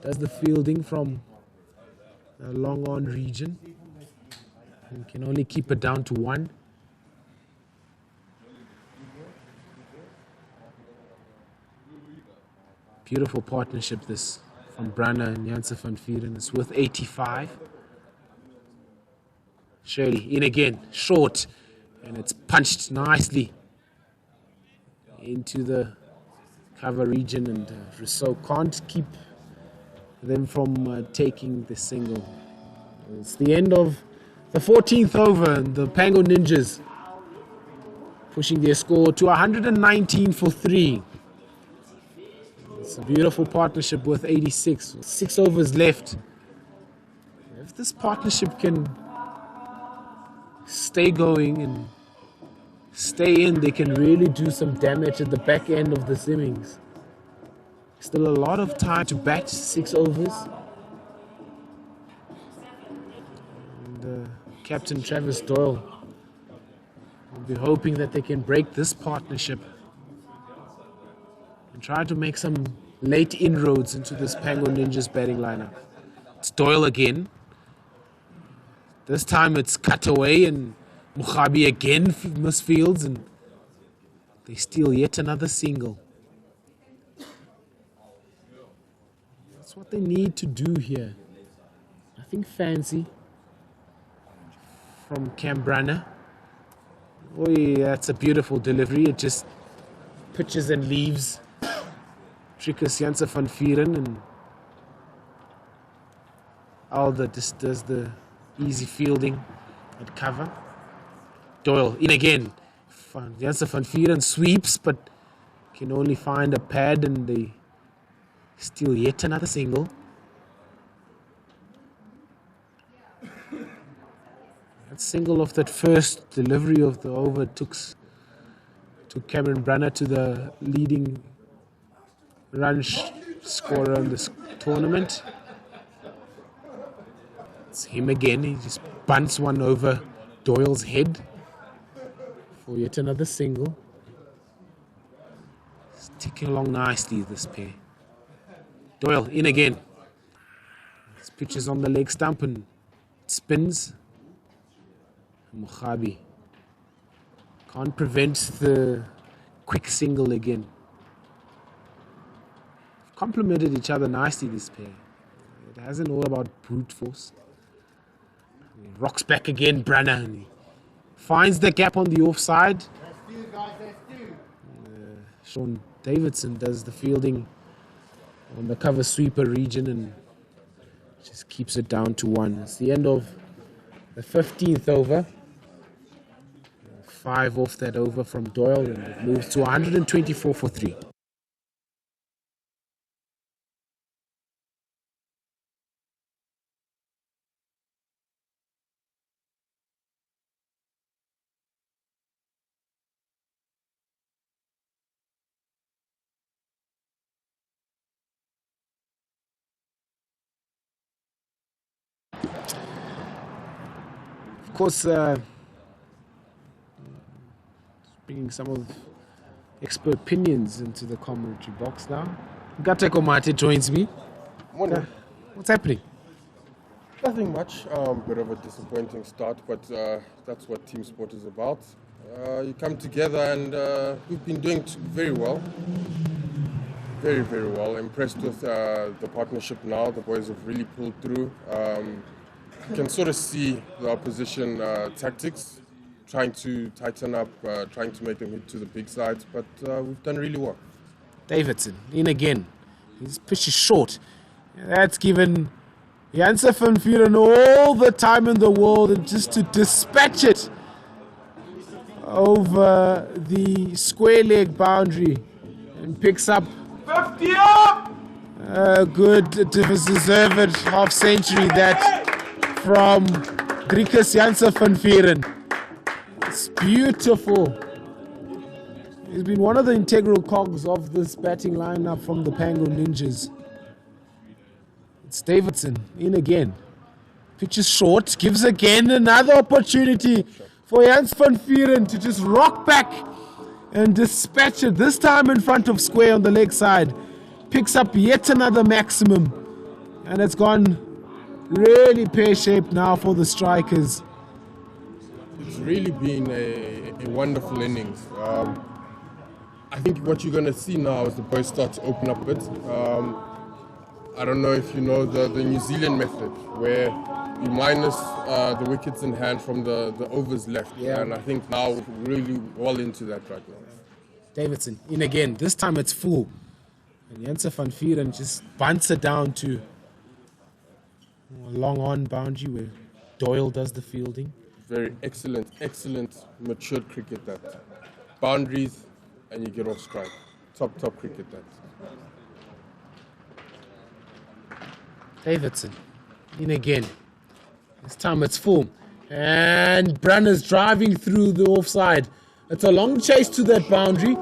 does the fielding from the long on region. And can only keep it down to 1. Beautiful partnership this from Brana and Janse van Vieren. It's worth 85. Shirley in again, short, and it's punched nicely into the cover region, and Rousseau can't keep them from taking the single. It's the end of the 14th over, and the Pango Ninjas pushing their score to 119 for 3. It's a beautiful partnership with 86. 6 overs left. If this partnership can stay going and stay in, they can really do some damage at the back end of this innings. Still a lot of time to bat 6 overs. And Captain Travis Doyle will be hoping that they can break this partnership and try to make some late inroads into this Pango Ninjas batting lineup. It's Doyle again. This time it's cut away, and Mokhabi again misfields, and they steal yet another single. That's what they need to do here. Nothing fancy from Cambrana. Oi, that's a beautiful delivery. It just pitches and leaves. Trickers Janse van Vieren, and Alder just does the easy fielding at cover. Doyle in again. Janse van Vuuren sweeps, but can only find a pad, and they steal yet another single. That single of that first delivery of the over took Cameron Brunner to the leading run scorer in this tournament. It's him again. He just bunts one over Doyle's head for yet another single. It's ticking along nicely, this pair. Doyle in again. This pitch is on the leg stump and spins. Mogabi can't prevent the quick single again. Complemented each other nicely, this pair. It hasn't all about brute force. He rocks back again, Brunner, and he finds the gap on the offside. Sean Davidson does the fielding on the cover sweeper region and just keeps it down to 1. It's the end of the 15th over. 5 off that over from Doyle, and it moves to 124 for 3. Of course, bringing some of expert opinions into the commentary box now. Gateko Mate joins me. Morning. What's happening? Nothing much. Bit of a disappointing start, but that's what team sport is about. You come together, and we've been doing very well. Very, very well. Impressed with the partnership now. The boys have really pulled through. You can sort of see the opposition tactics, trying to tighten up, trying to make them hit to the big sides, but we've done really well. Davidson in again. His pitch is short. That's given Janse van Vuuren all the time in the world, and just to dispatch it over the square leg boundary, and picks up 50 up! a good deserved half century that from Driekus Janse van Vuuren. It's beautiful. He's been one of the integral cogs of this batting lineup from the Pango Ninjas. It's Davidson in again. Pitch is short, gives again another opportunity for Janse van Vuuren to just rock back and dispatch it, this time in front of square on the leg side. Picks up yet another maximum, and it's gone really pear-shaped now for the strikers. It's really been a wonderful innings. I think what you're going to see now is the boys start to open up a bit. I don't know if you know the New Zealand method, where you minus the wickets in hand from the overs left. Yeah. And I think now we're really well into that right now. Davidson in again. This time it's full. And Janse van Vuuren just bunts it down to a long on boundary where Doyle does the fielding. Very excellent, matured cricket that. Boundaries and you get off strike. Top cricket that. Davidson in again. This time it's full. And Brunner's driving through the offside. It's a long chase to that boundary.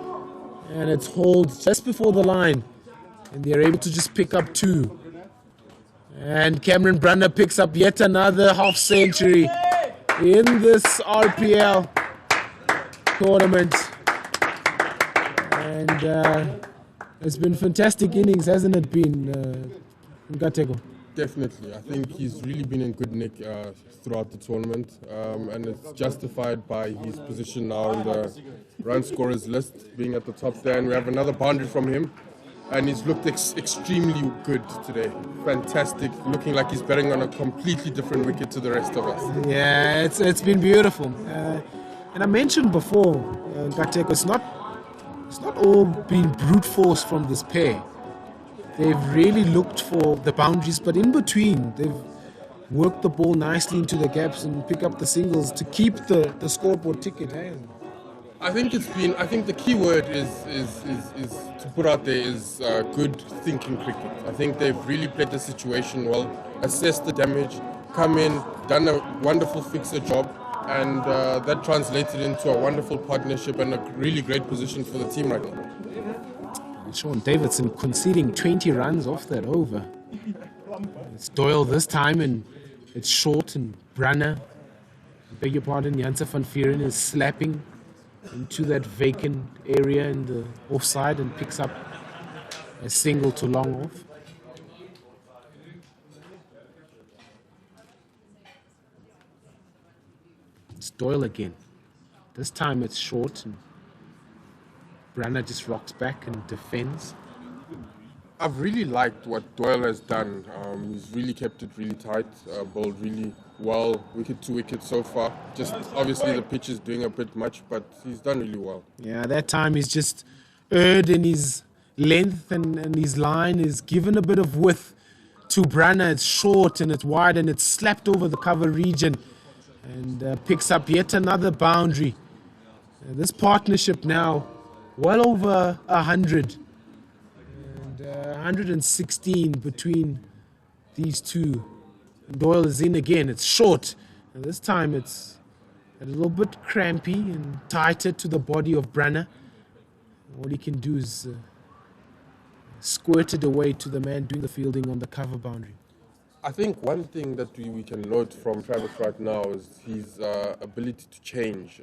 And it's hauled just before the line. And they're able to just pick up 2. And Cameron Brunner picks up yet another half century in this RPL tournament. And it's been fantastic innings, hasn't it been, Gateko? Definitely. I think he's really been in good nick throughout the tournament, and it's justified by his position now in the run scorers list, being at the top there. And we have another boundary from him, and he's looked extremely good today. Fantastic, looking like he's batting on a completely different wicket to the rest of us. Yeah, it's been beautiful. And I mentioned before, Gateko, it's not all been brute force from this pair. They've really looked for the boundaries, but in between, they've worked the ball nicely into the gaps and pick up the singles to keep the scoreboard ticket. Hey? I think the key word is to put out there is good thinking cricket. I think they've really played the situation well, assessed the damage, come in, done a wonderful fixer job, and that translated into a wonderful partnership and a really great position for the team right now. Sean Davidson conceding 20 runs off that over. It's Doyle this time, and it's short, and Brunner, I beg your pardon, Janse van Vuuren is slapping into that vacant area in the offside and picks up a single to long off. It's Doyle again. This time it's short, and Brunner just rocks back and defends. I've really liked what Doyle has done. He's really kept it really tight, bowled really well, wicket to wicket so far. Just obviously the pitch is doing a bit much, but he's done really well. Yeah, that time he's just erred in his length, and his line is given a bit of width to Brunner. It's short and it's wide and it's slapped over the cover region and picks up yet another boundary. This partnership now well over 100. 116 between these two. Doyle is in again. It's short. And this time it's a little bit crampy and tighter to the body of Brunner. All he can do is squirt it away to the man doing the fielding on the cover boundary. I think one thing that we can note from Travis right now is his ability to change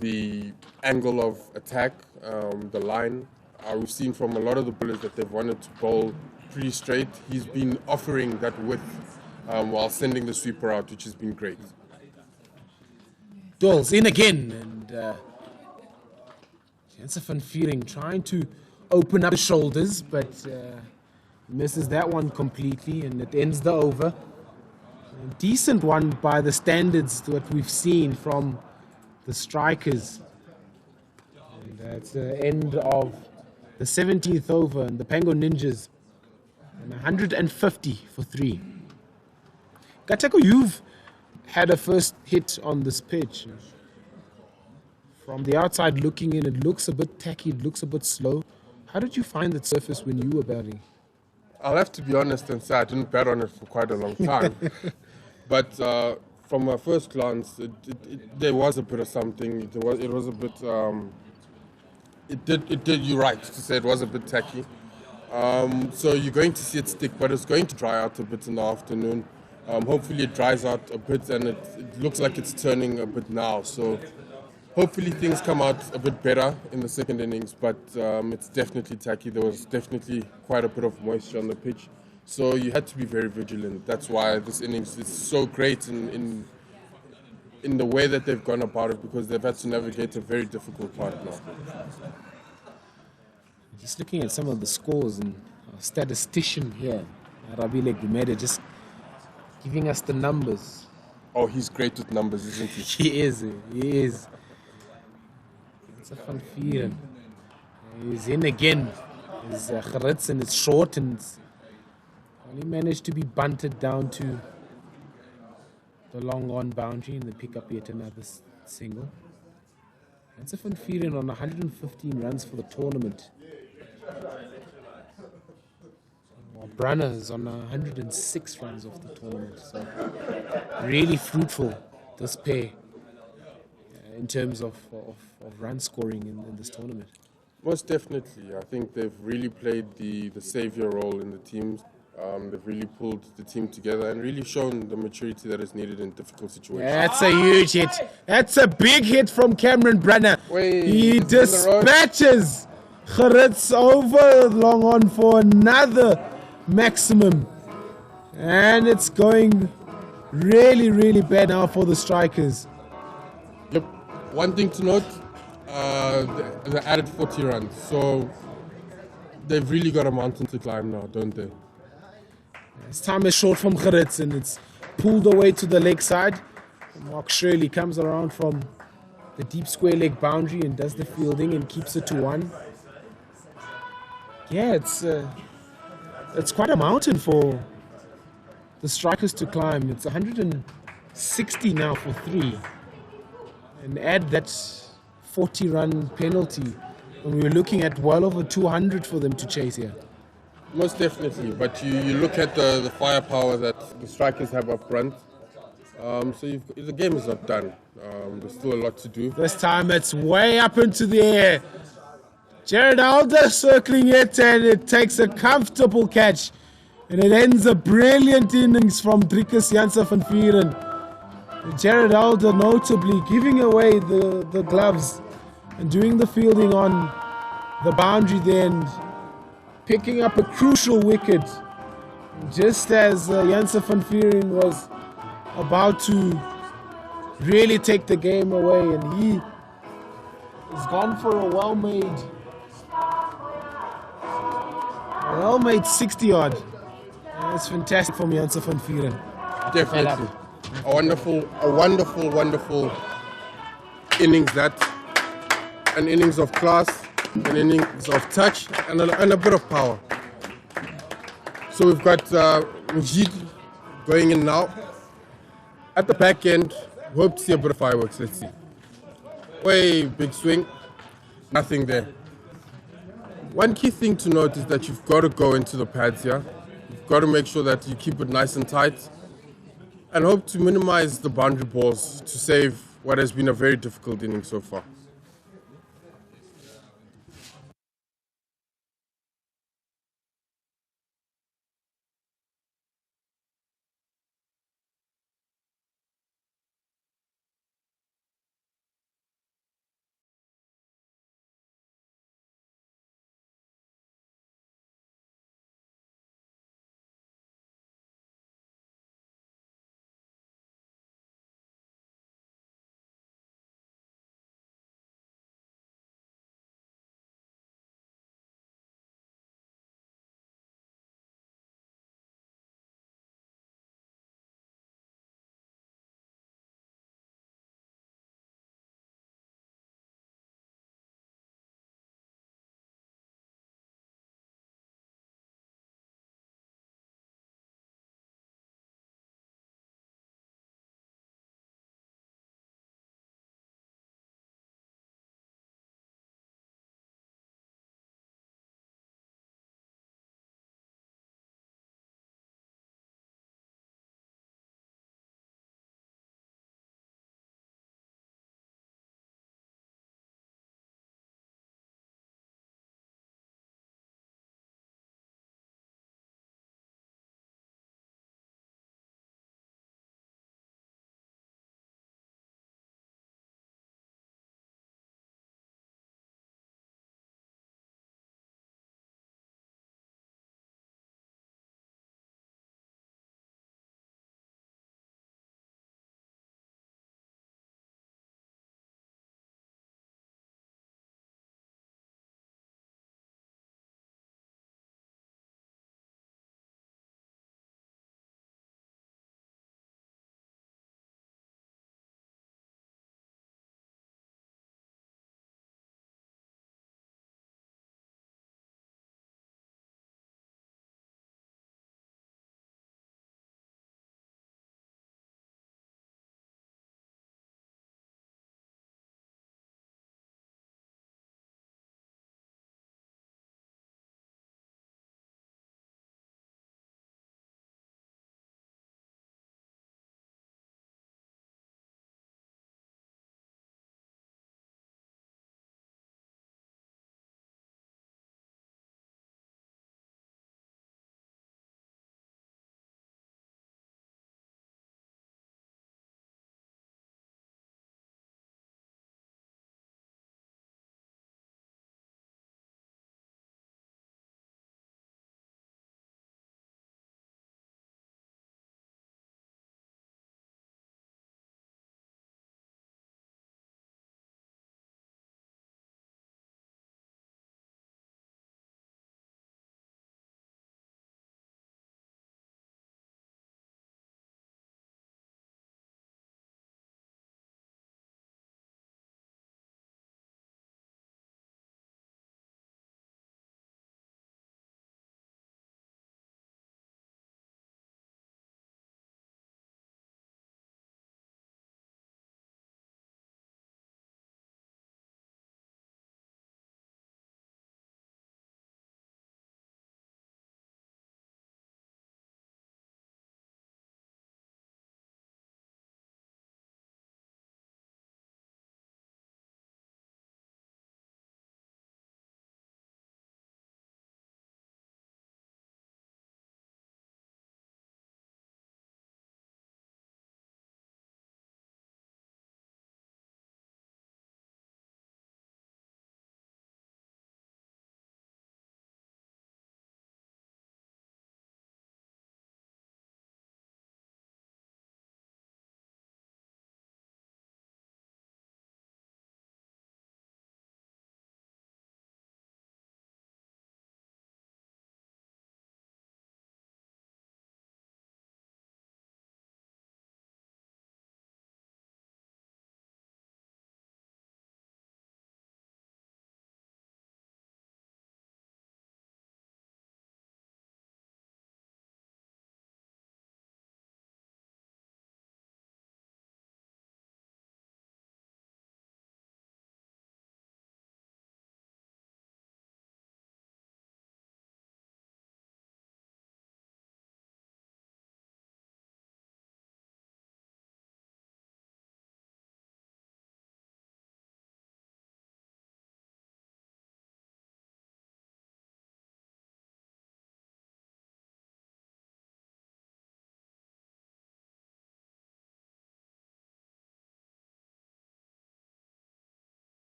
the angle of attack, the line. We've seen from a lot of the bowlers that they've wanted to bowl pretty straight. He's been offering that width while sending the sweeper out, which has been great. Doyle's in again, and Janse van Vuuren trying to open up his shoulders, but misses that one completely, and it ends the over. A decent one by the standards that we've seen from the strikers. And that's the end of the 17th over, and the Pango Ninjas, and 150 for 3. Kateko, you've had a first hit on this pitch. From the outside looking in, it looks a bit tacky, it looks a bit slow. How did you find that surface when you were batting? I'll have to be honest and say I didn't bat on it for quite a long time. But from a first glance, there was a bit of something. It was a bit... It did. You're right to say it was a bit tacky. So you're going to see it stick, but it's going to dry out a bit in the afternoon. Hopefully it dries out a bit, and it looks like it's turning a bit now. So hopefully things come out a bit better in the second innings, but it's definitely tacky. There was definitely quite a bit of moisture on the pitch. So you had to be very vigilant. That's why this innings is so great in the way that they've gone about it, because they've had to navigate a very difficult part now. Just looking at some of the scores, and our statistician here, Rabile Gumede, just giving us the numbers. Oh, he's great with numbers, isn't he? He is. It's a van Vuuren. He's in again. He's Gerrits, and it's short, and only managed to be bunted down to the long on boundary, and they pick up yet another single. That's a van Vuuren on 115 runs for the tournament. Well, Brunner is on 106 runs of the tournament. So really fruitful, this pair, in terms of run scoring in this tournament. Most definitely. I think they've really played the saviour role in the teams. They've really pulled the team together and really shown the maturity that is needed in difficult situations. That's a huge hit. That's a big hit from Cameron Brunner. He dispatches Gerrits over long on for another maximum. And it's going really, really bad now for the strikers. Yep. One thing to note, they added 40 runs. So they've really got a mountain to climb now, don't they? This time is short from Gerrits, and it's pulled away to the leg side. Mark Shirley comes around from the deep square leg boundary and does the fielding and keeps it to 1. Yeah, it's quite a mountain for the strikers to climb. It's 160 now for 3. And add that 40-run penalty. And we were looking at well over 200 for them to chase here. Most definitely, but you look at the firepower that the strikers have up front. The game is not done. There's still a lot to do. This time it's way up into the air. Jared Alder circling it, and it takes a comfortable catch. And it ends a brilliant innings from Driekus Janse van Vuren. Jared Alder notably giving away the gloves and doing the fielding on the boundary then, picking up a crucial wicket just as Janse van Vuren was about to really take the game away, and he has gone for a well-made 60 odd. It's fantastic from Janse van Vuren. Definitely. A wonderful innings an innings of class, an innings of touch, and a bit of power. So we've got Mujid going in now. At the back end, hope to see a bit of fireworks. Let's see. Way big swing, nothing there. One key thing to note is that you've got to go into the pads here. You've got to make sure that you keep it nice and tight and hope to minimize the boundary balls to save what has been a very difficult inning so far.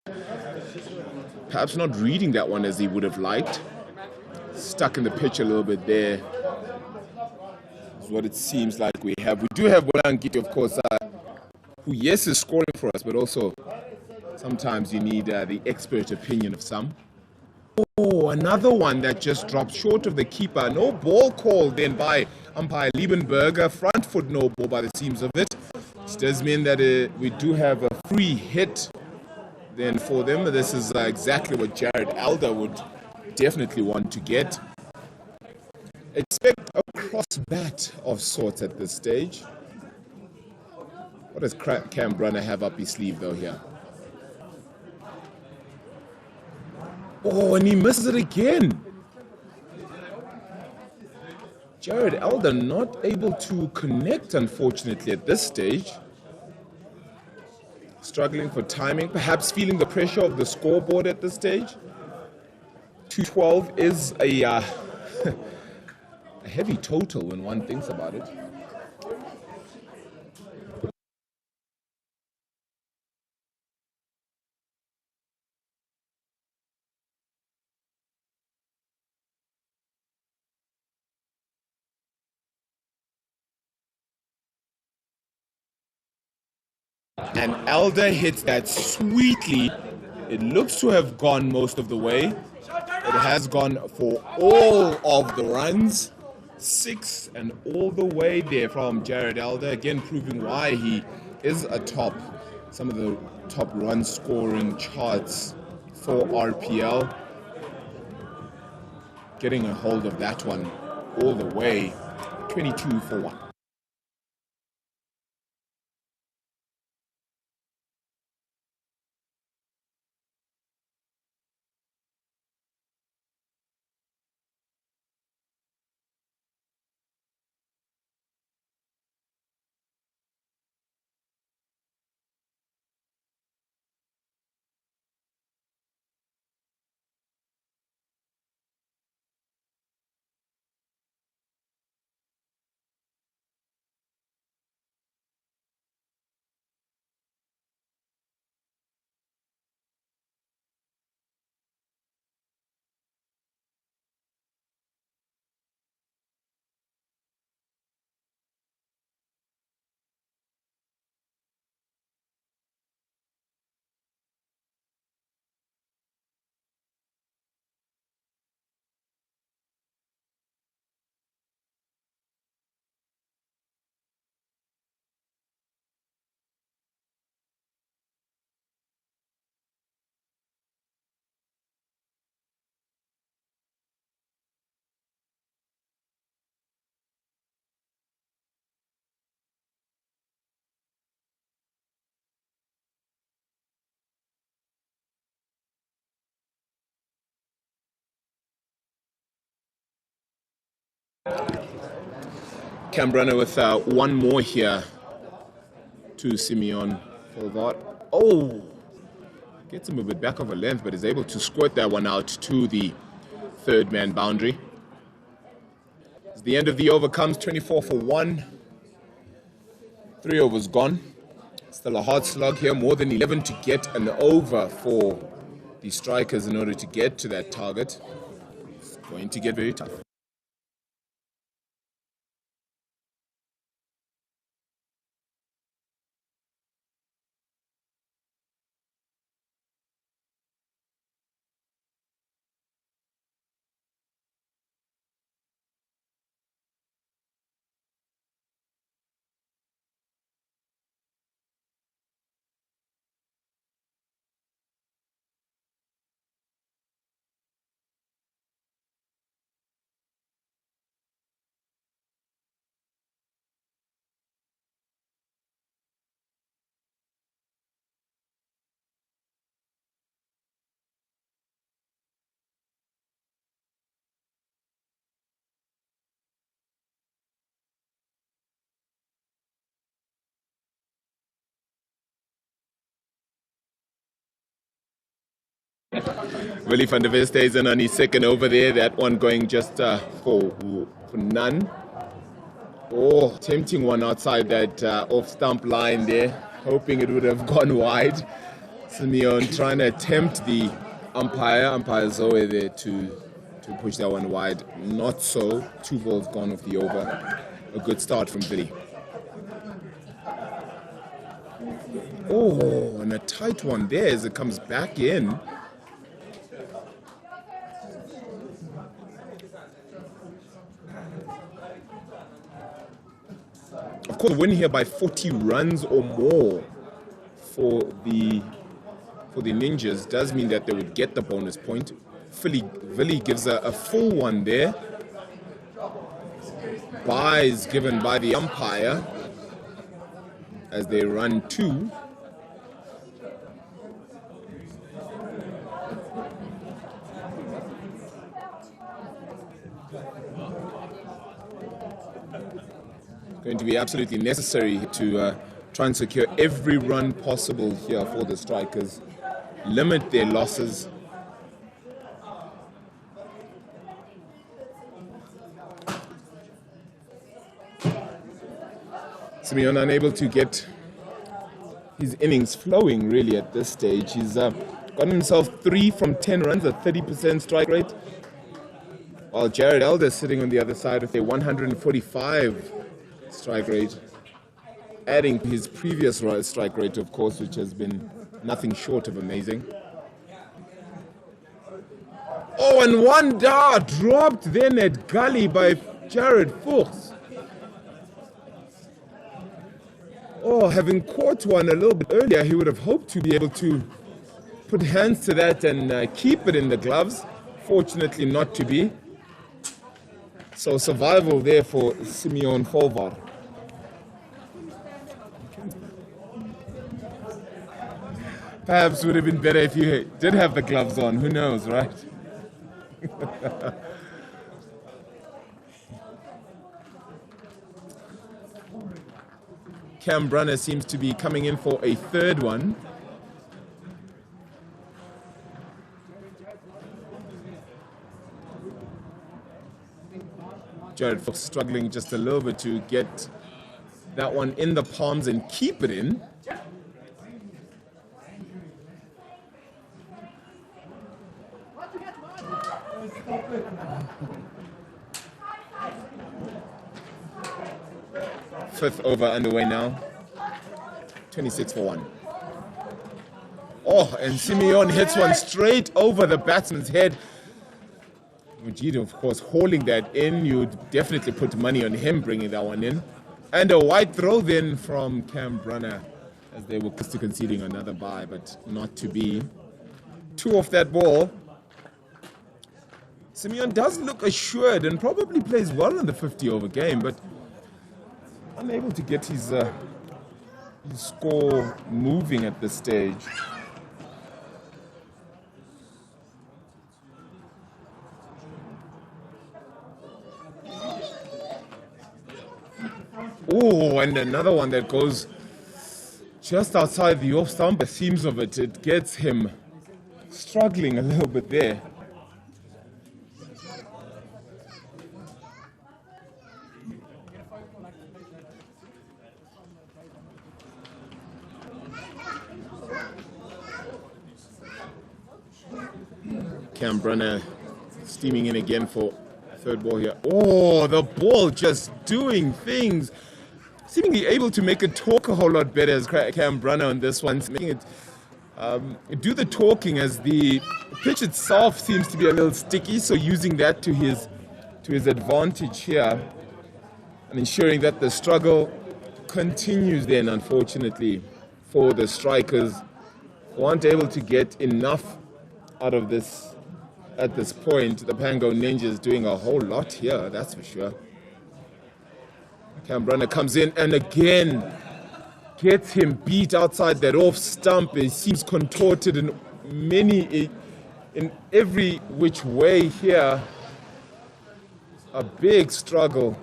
Perhaps not reading that one as he would have liked. Stuck in the pitch a little bit there. Is what it seems like we have. We do have Bolangiti, of course, who, yes, is scoring for us, but also sometimes you need the expert opinion of some. Oh, another one that just dropped short of the keeper. No ball called then by umpire Liebenberger. Front foot no ball by the seams of it. This does mean that we do have a free hit then for them. This is exactly what Jared Elder would definitely want to get. Expect a cross bat of sorts at this stage. What does Cam Brunner have up his sleeve though here? Oh, and he misses it again. Jared Elder not able to connect, unfortunately, at this stage. Struggling for timing, perhaps feeling the pressure of the scoreboard at this stage. 212 is a, a heavy total when one thinks about it. And Elder hits that sweetly. It looks to have gone most of the way. It has gone for all of the runs. 6 and all the way there from Jared Elder. Again, proving why he is atop some of the top run scoring charts for RPL. Getting a hold of that one all the way. 22 for 1. Cam Brunner with one more here to Simeon for that. Oh, gets him a bit back of a length, but is able to squirt that one out to the third man boundary. As the end of the over comes, 24 for 1. 3 overs gone. Still a hard slog here, more than 11 to get an over for the strikers in order to get to that target. It's going to get very tough. Willie van der Westhuizen on his second over there. That one going just for none. Oh, tempting one outside that off stump line there. Hoping it would have gone wide. Simeon trying to tempt the umpire Zoe there to push that one wide. Not so. 2 balls gone off the over. A good start from Billy. Oh, and a tight one there as it comes back in. Of course, a win here by 40 runs or more for the Ninjas does mean that they would get the bonus point. Vili gives a full one there. Buys given by the umpire as they run 2. Going to be absolutely necessary to try and secure every run possible here for the strikers. Limit their losses. Simeon unable to get his innings flowing really at this stage. He's gotten himself 3 from 10 runs, a 30% strike rate. While Jared Elder sitting on the other side with a 145 strike rate, adding to his previous strike rate, of course, which has been nothing short of amazing. Oh, and one dart dropped then at gully by Jared Fuchs. Oh, having caught one a little bit earlier, he would have hoped to be able to put hands to that and keep it in the gloves. Fortunately, not to be. So survival there for Simeon Folvar. Perhaps would have been better if you did have the gloves on. Who knows, right? Cam Brunner seems to be coming in for a 3rd one. Jared Fuchs struggling just a little bit to get that one in the palms and keep it in. Fifth over underway now. 26 for 1. Oh, and Simeon hits one straight over the batsman's head. Mujito, of course, hauling that in. You'd definitely put money on him bringing that one in. And a wide throw then from Cam Brunner as they were close to conceding another bye, but not to be. 2 off that ball. Simeon does look assured and probably plays well in the 50-over game, but unable to get his score moving at this stage. Oh, and another one that goes just outside the off stump. The seams of it, it gets him struggling a little bit there. Cam Brunner steaming in again for 3rd ball here. Oh, the ball just doing things. Seemingly able to make it talk a whole lot better as Cam Brunner on this one. Making it do the talking as the pitch itself seems to be a little sticky. So using that to his advantage here and ensuring that the struggle continues then, unfortunately, for the strikers who aren't able to get enough out of this. At this point, the Pango Ninjas doing a whole lot here, that's for sure. Cam Brunner comes in and again gets him beat outside that off stump. He seems contorted in every which way here. A big struggle.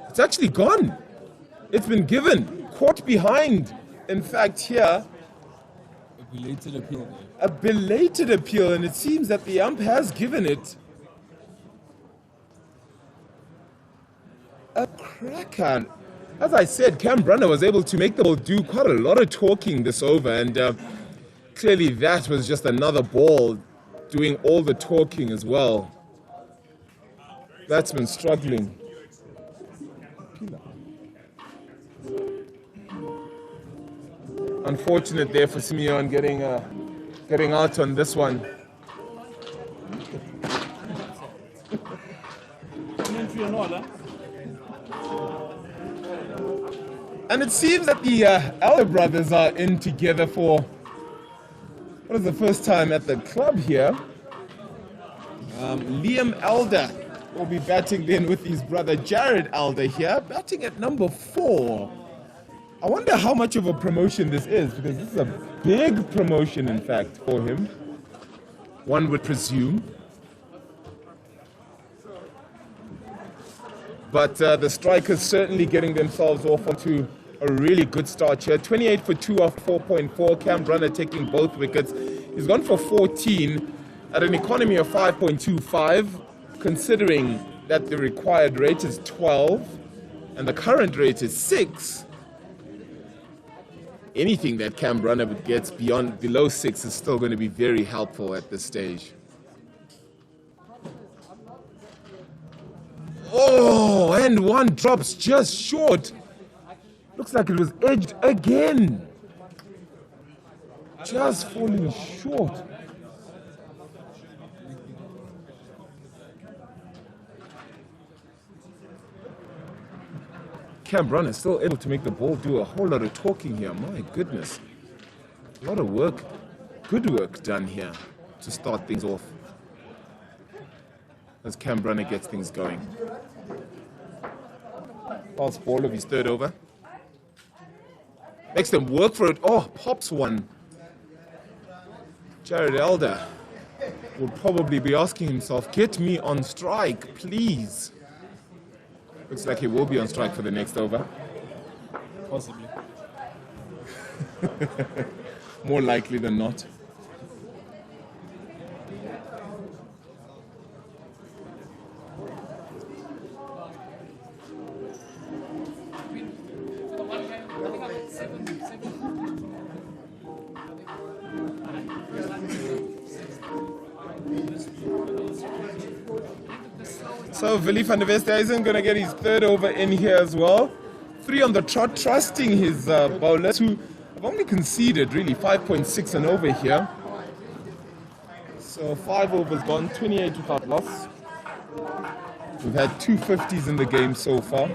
It's actually gone. It's been given. Caught behind. In fact, here. Belated appeal. A belated appeal, and it seems that the ump has given it a cracker. as I said, Cam Brunner was able to make the ball do quite a lot of talking this over, and clearly that was just another ball doing all the talking as well. Batsman struggling. Unfortunate there for Simeon getting out on this one. And it seems that the Elder brothers are in together for what is the first time at the club here. Liam Elder will be batting then with his brother Jared Elder here, batting at number 4. I wonder how much of a promotion this is, because this is a big promotion, in fact, for him, one would presume. But the strikers certainly getting themselves off onto a really good start here. 28 for 2 off 4.4. Cam Brunner taking both wickets. He's gone for 14 at an economy of 5.25, considering that the required rate is 12 and the current rate is 6. Anything that Cam Brunner gets below 6 is still going to be very helpful at this stage. Oh, and one drops just short. Looks like it was edged again. Just falling short. Cam Brunner still able to make the ball do a whole lot of talking here. My goodness. A lot of work, good work done here to start things off as Cam Brunner gets things going. Last ball of his third over. Makes them work for it. Oh, pops one. Jared Elder will probably be asking himself, get me on strike, please. Looks like he will be on strike for the next over. Possibly. More likely than not. So Willie van der Westhuizen going to get his third over in here as well. 3 on the trot, trusting his bowlers who have only conceded really 5.6 and over here. So 5 overs gone, 28 without loss. We've had 2 50s in the game so far.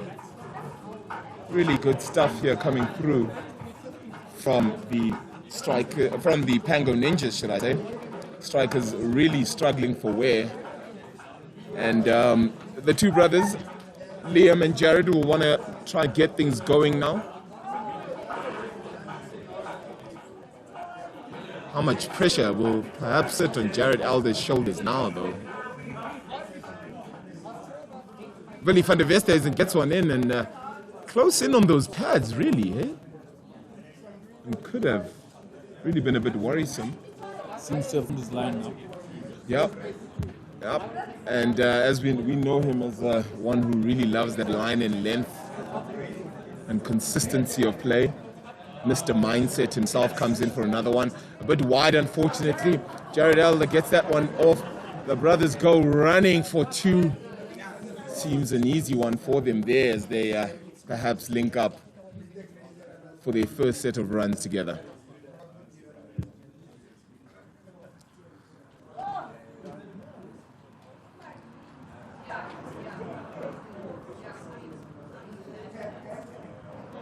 Really good stuff here coming through from the Pango Ninjas, should I say. Strikers really struggling for wear. And the two brothers, Liam and Jared, will want to try and get things going now. How much pressure will perhaps sit on Jared Elder's shoulders now, though? Willie van der Westhuizen gets one in and close in on those pads, really, eh? It could have really been a bit worrisome. Seems to have in this line now. Yep. And as we know him as one who really loves that line and length and consistency of play. Mr. Mindset himself comes in for another one. A bit wide, unfortunately. Jared Elder gets that one off. The brothers go running for 2. Seems an easy one for them there as they perhaps link up for their first set of runs together.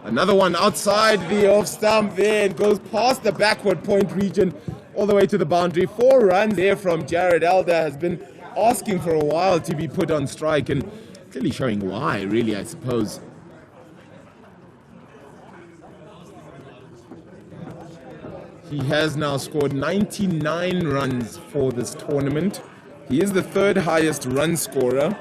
Another one outside the off stump there. It goes past the backward point region all the way to the boundary. 4 runs there from Jared Elder. Has been asking for a while to be put on strike and clearly showing why, really, I suppose. He has now scored 99 runs for this tournament. He is the 3rd highest run scorer.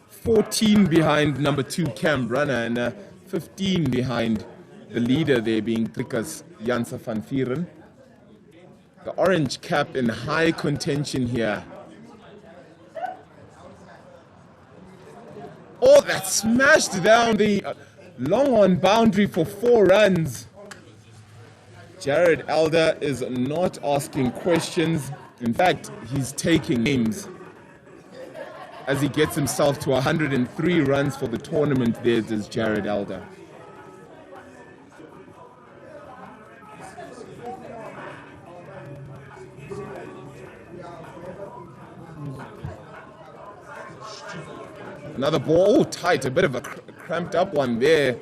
14 behind number 2 Cam Brunner and 15 behind the leader there being Trikas Janse van Vieren. The orange cap in high contention here. Oh, that smashed down the Long on boundary for 4 runs. Jared Elder is not asking questions. In fact, he's taking names as he gets himself to 103 runs for the tournament. There's Jared Elder. Another ball, tight, a bit of a cramped up one there,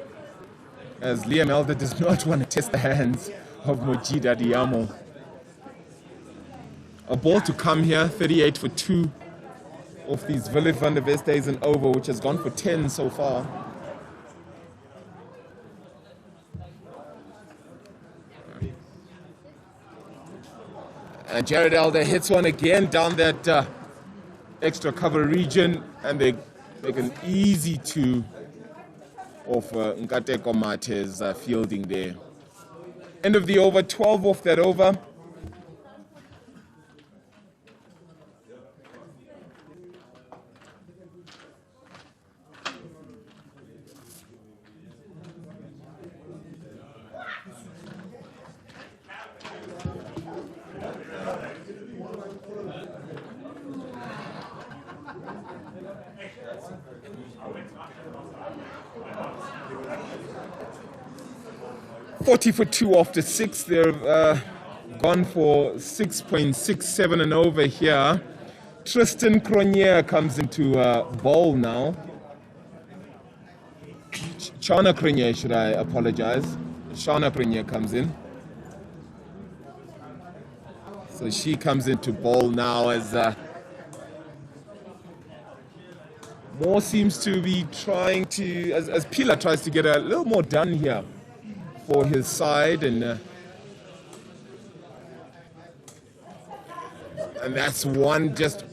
as Liam Elder does not want to test the hands of Mojida Diamo. A ball to come here, 38 for 2 off these Willem van der Westhuizen and over, which has gone for 10 so far. And Jared Elder hits one again down that extra cover region, and they make an easy 2 of Nkateko Mate's fielding there. End of the over, 12 off that over. $40 for 2 after 6. They've gone for 6.67 and over here. Tristan Cronje comes into bowl now. Shana Cronje, should I apologize? Shana Cronje comes in. So she comes into bowl now as Moore seems to be trying to, as Pila tries to get a little more done here for his side, and that's one just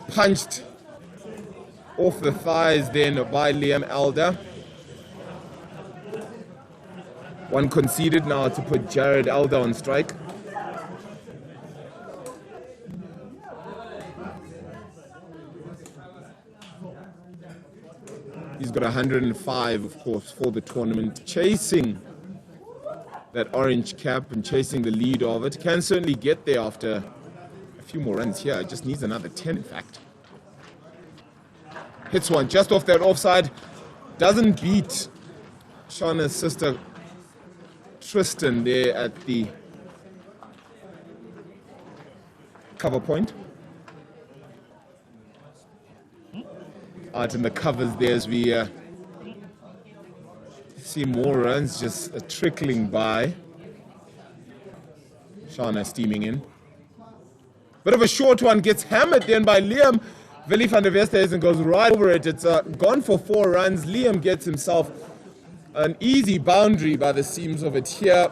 punched off the thighs then by Liam Elder. One conceded now to put Jared Elder on strike. He's got 105, of course, for the tournament, chasing that orange cap and chasing the lead of it. Can certainly get there after a few more runs here. Just needs another 10, in fact. Hits one just off that offside. Doesn't beat Shauna's sister Tristan there at the cover point. Out in the covers there as we see more runs just trickling by. Shauna steaming in. Bit of a short one, gets hammered then by Liam. Willem van der Westhuizen goes right over it. It's gone for 4 runs. Liam gets himself an easy boundary by the seams of it here.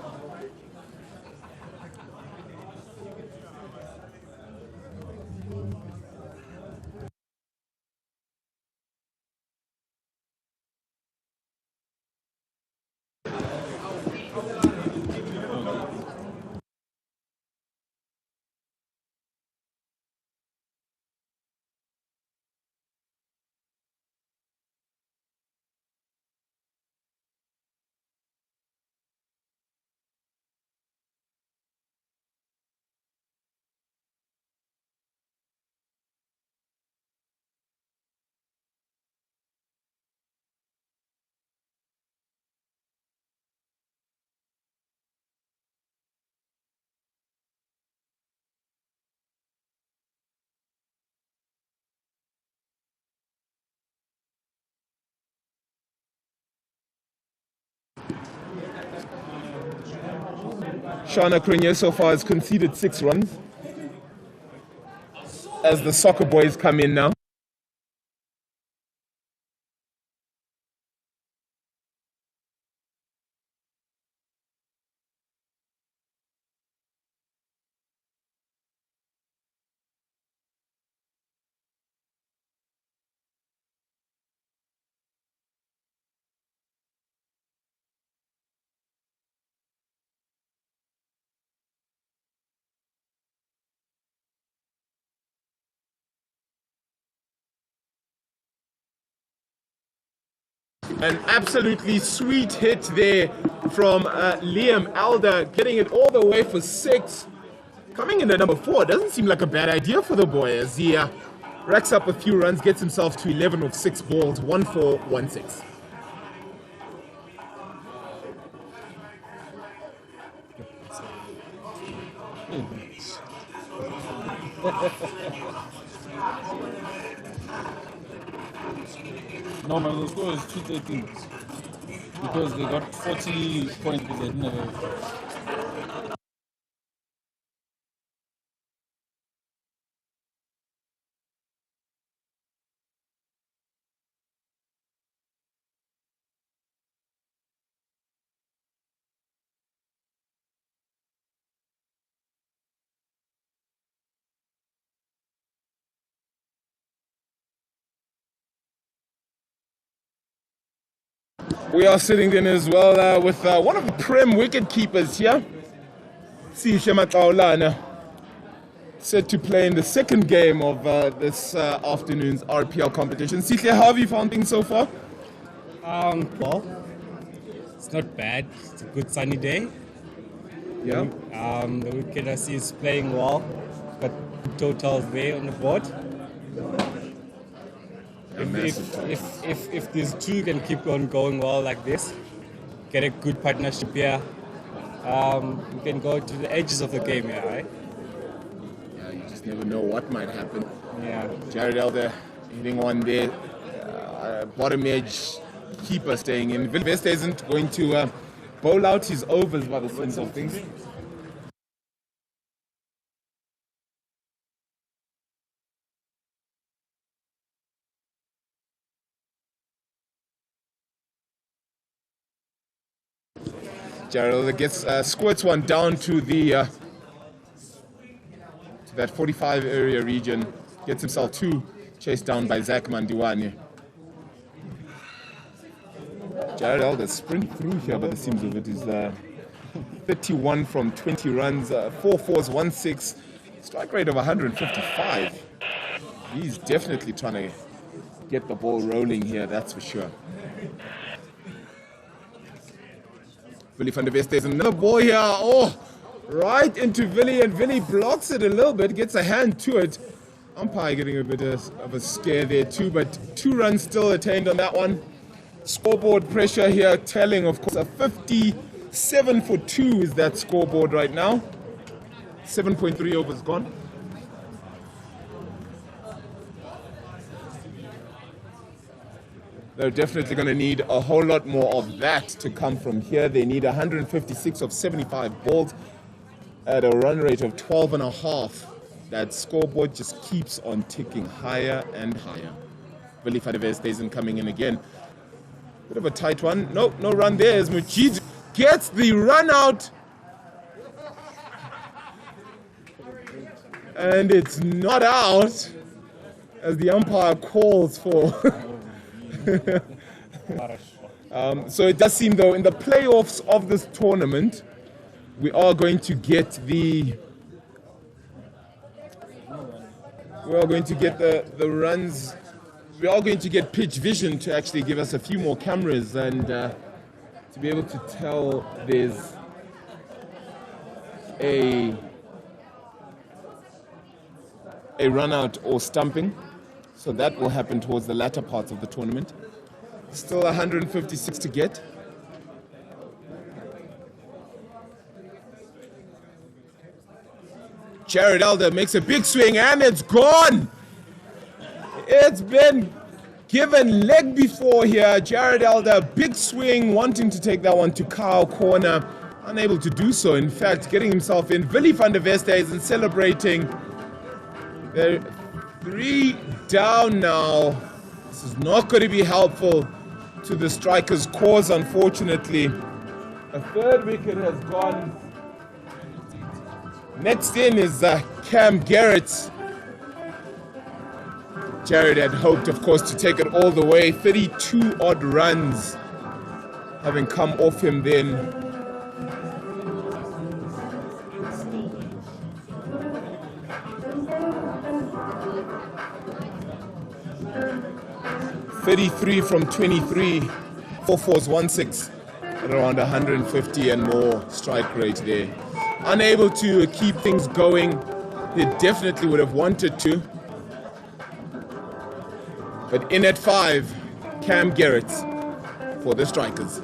Shauna Cronje so far has conceded 6 runs as the soccer boys come in now. An absolutely sweet hit there from Liam Elder, getting it all the way for 6. Coming in at number 4 doesn't seem like a bad idea for the boy as he racks up a few runs, gets himself to 11 of 6 balls, 1-4, 1-6. No, man, the score is 213 because they got 40 points because they didn't have. We are sitting in as well with one of the Prem wicket keepers here, Sihle Matlaulana, set to play in the second game of this afternoon's RPL competition. Sihle, how have you found things so far? Well, it's not bad. It's a good sunny day. Yeah. The wicket I see is playing well. Got totals there on the board. If these two can keep on going well like this, get a good partnership here, we can go to the edges of the game here, right? Yeah, you just never know what might happen. Yeah. Jared Elder hitting one there, bottom edge keeper staying in. Vilvesta isn't going to bowl out his overs by the sense of things. Jared gets squirts one down to the to that 45 area region. Gets himself 2, chased down by Zach Mandiwane. Jared Elder sprint through here, but the seams of it is 31 from 20 runs, 4 fours, 1 6, strike rate of 155. He's definitely trying to get the ball rolling here, that's for sure. Willie van der West, there's another ball here. Oh, right into Willie, and Willie blocks it a little bit, gets a hand to it. Umpire getting a bit of a scare there too, but 2 runs still attained on that one. Scoreboard pressure here telling, of course, a 57 for 2 is that scoreboard right now. 7.3 overs gone. They're definitely going to need a whole lot more of that to come from here. They need 156 of 75 balls at a run rate of 12.5. That scoreboard just keeps on ticking higher and higher. Willie van der West isn't coming in again. Bit of a tight one. Nope, no run there as Mujid gets the run out. And it's not out as the umpire calls for. So it does seem, though, in the playoffs of this tournament, we are going to get the runs. We are going to get pitch vision to actually give us a few more cameras and to be able to tell there's a run out or stumping. So that will happen towards the latter parts of the tournament. Still 156 to get. Jared Elder makes a big swing and it's gone. It's been given leg before here. Jared Elder, big swing, wanting to take that one to Kyle corner. Unable to do so. In fact, getting himself in. Willie van der West is celebrating. They're 3 down now. This is not going to be helpful to the strikers' cause, unfortunately. A 3rd wicket has gone. Next in is Cam Garrett. Jared had hoped, of course, to take it all the way. 32 odd runs having come off him then. .33 from 23 4-4s, 1-6 at around 150 and more strike rate there. Unable to keep things going. They definitely would have wanted to. But in at 5, Cam Garrett for the Strikers.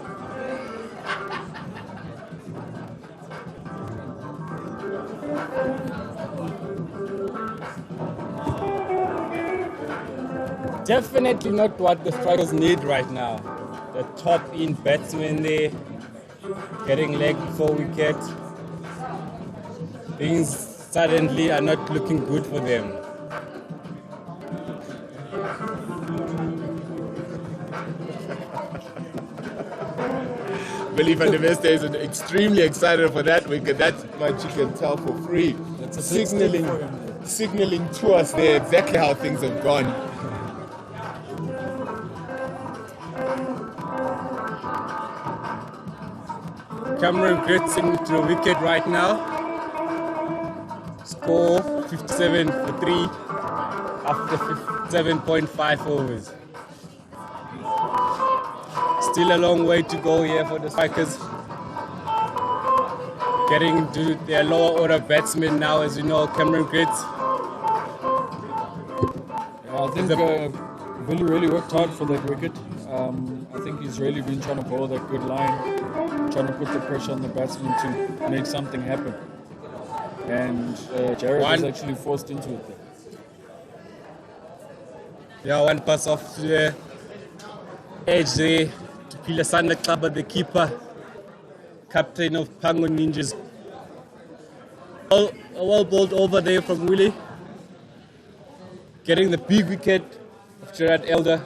Definitely not what the Strikers need right now. The top in batsmen there, getting leg before wicket. Things suddenly are not looking good for them. Billy van der Weste is extremely excited for that wicket. That much you can tell for free. That's a big step for him. Signaling to us there exactly how things have gone. Cameron Grits into the wicket right now. Score 57 for 3 after 7.5 overs. Still a long way to go here for the Strikers. Getting to their lower order batsmen now, as you know, Cameron Grits. I think Billy really worked hard for that wicket. I think he's really been trying to bowl that good line, trying to put the pressure on the batsman to make something happen. And Jared was actually forced into it there. Yeah, one pass off to the edge there to Pilasanda Klaba, the keeper, captain of Pango Ninjas. A well bowled over there from Willie. Getting the big wicket of Gerard Elder.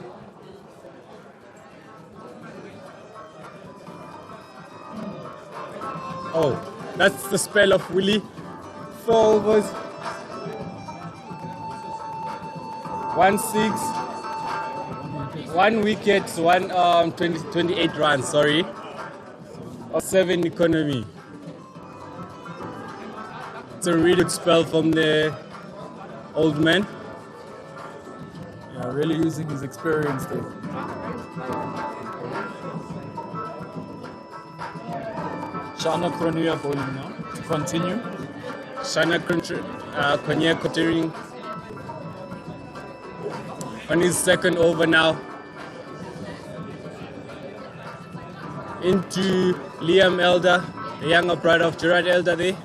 Oh, that's the spell of Willie. 4 overs. 1-6. 1 wicket, 28 runs, sorry. Or 7 economy. It's a really good spell from the old man. Yeah, really using his experience there. Shana Kronia bowling now to continue. Shana Kronia continuing on his second over now. Into Liam Elder, the younger brother of Gerard Elder there.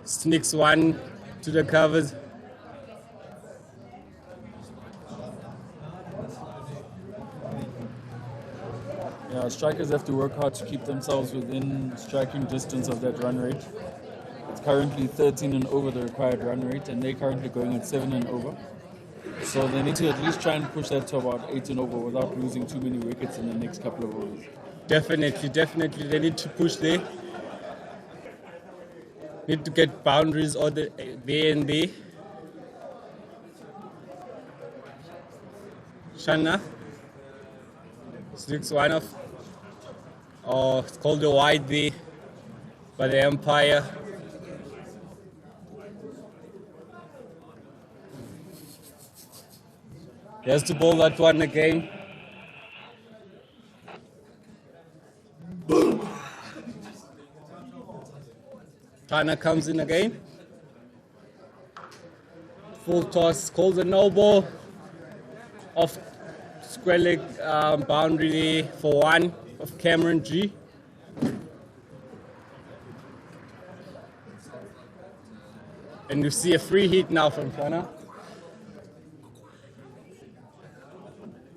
Sneaks one to the covers. Yeah, strikers have to work hard to keep themselves within striking distance of that run rate. It's currently 13 and over the required run rate, and they're currently going at 7 and over. So they need to at least try and push that to about 8 and over without losing too many wickets in the next couple of overs. Definitely, they need to push there. Need to get boundaries or there and there. Shana sticks one off. Oh, it's called a wide there by the umpire. He has to bowl that one again. Tana comes in again. Full toss, calls a no ball. Off square leg boundary there for 1 of Cameron G. And you see a free hit now from Tana.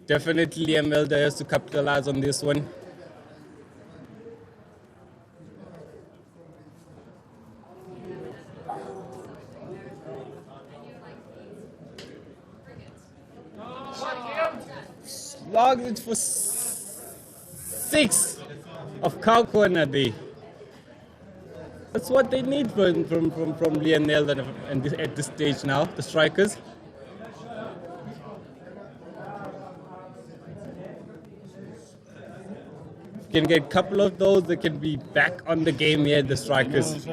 Definitely Liam Elder has to capitalize on this one. Logged it for 6 of cow corner there. That's what they need from Liam Elder at this stage now, the strikers. Can get a couple of those, they can be back on the game here, the strikers.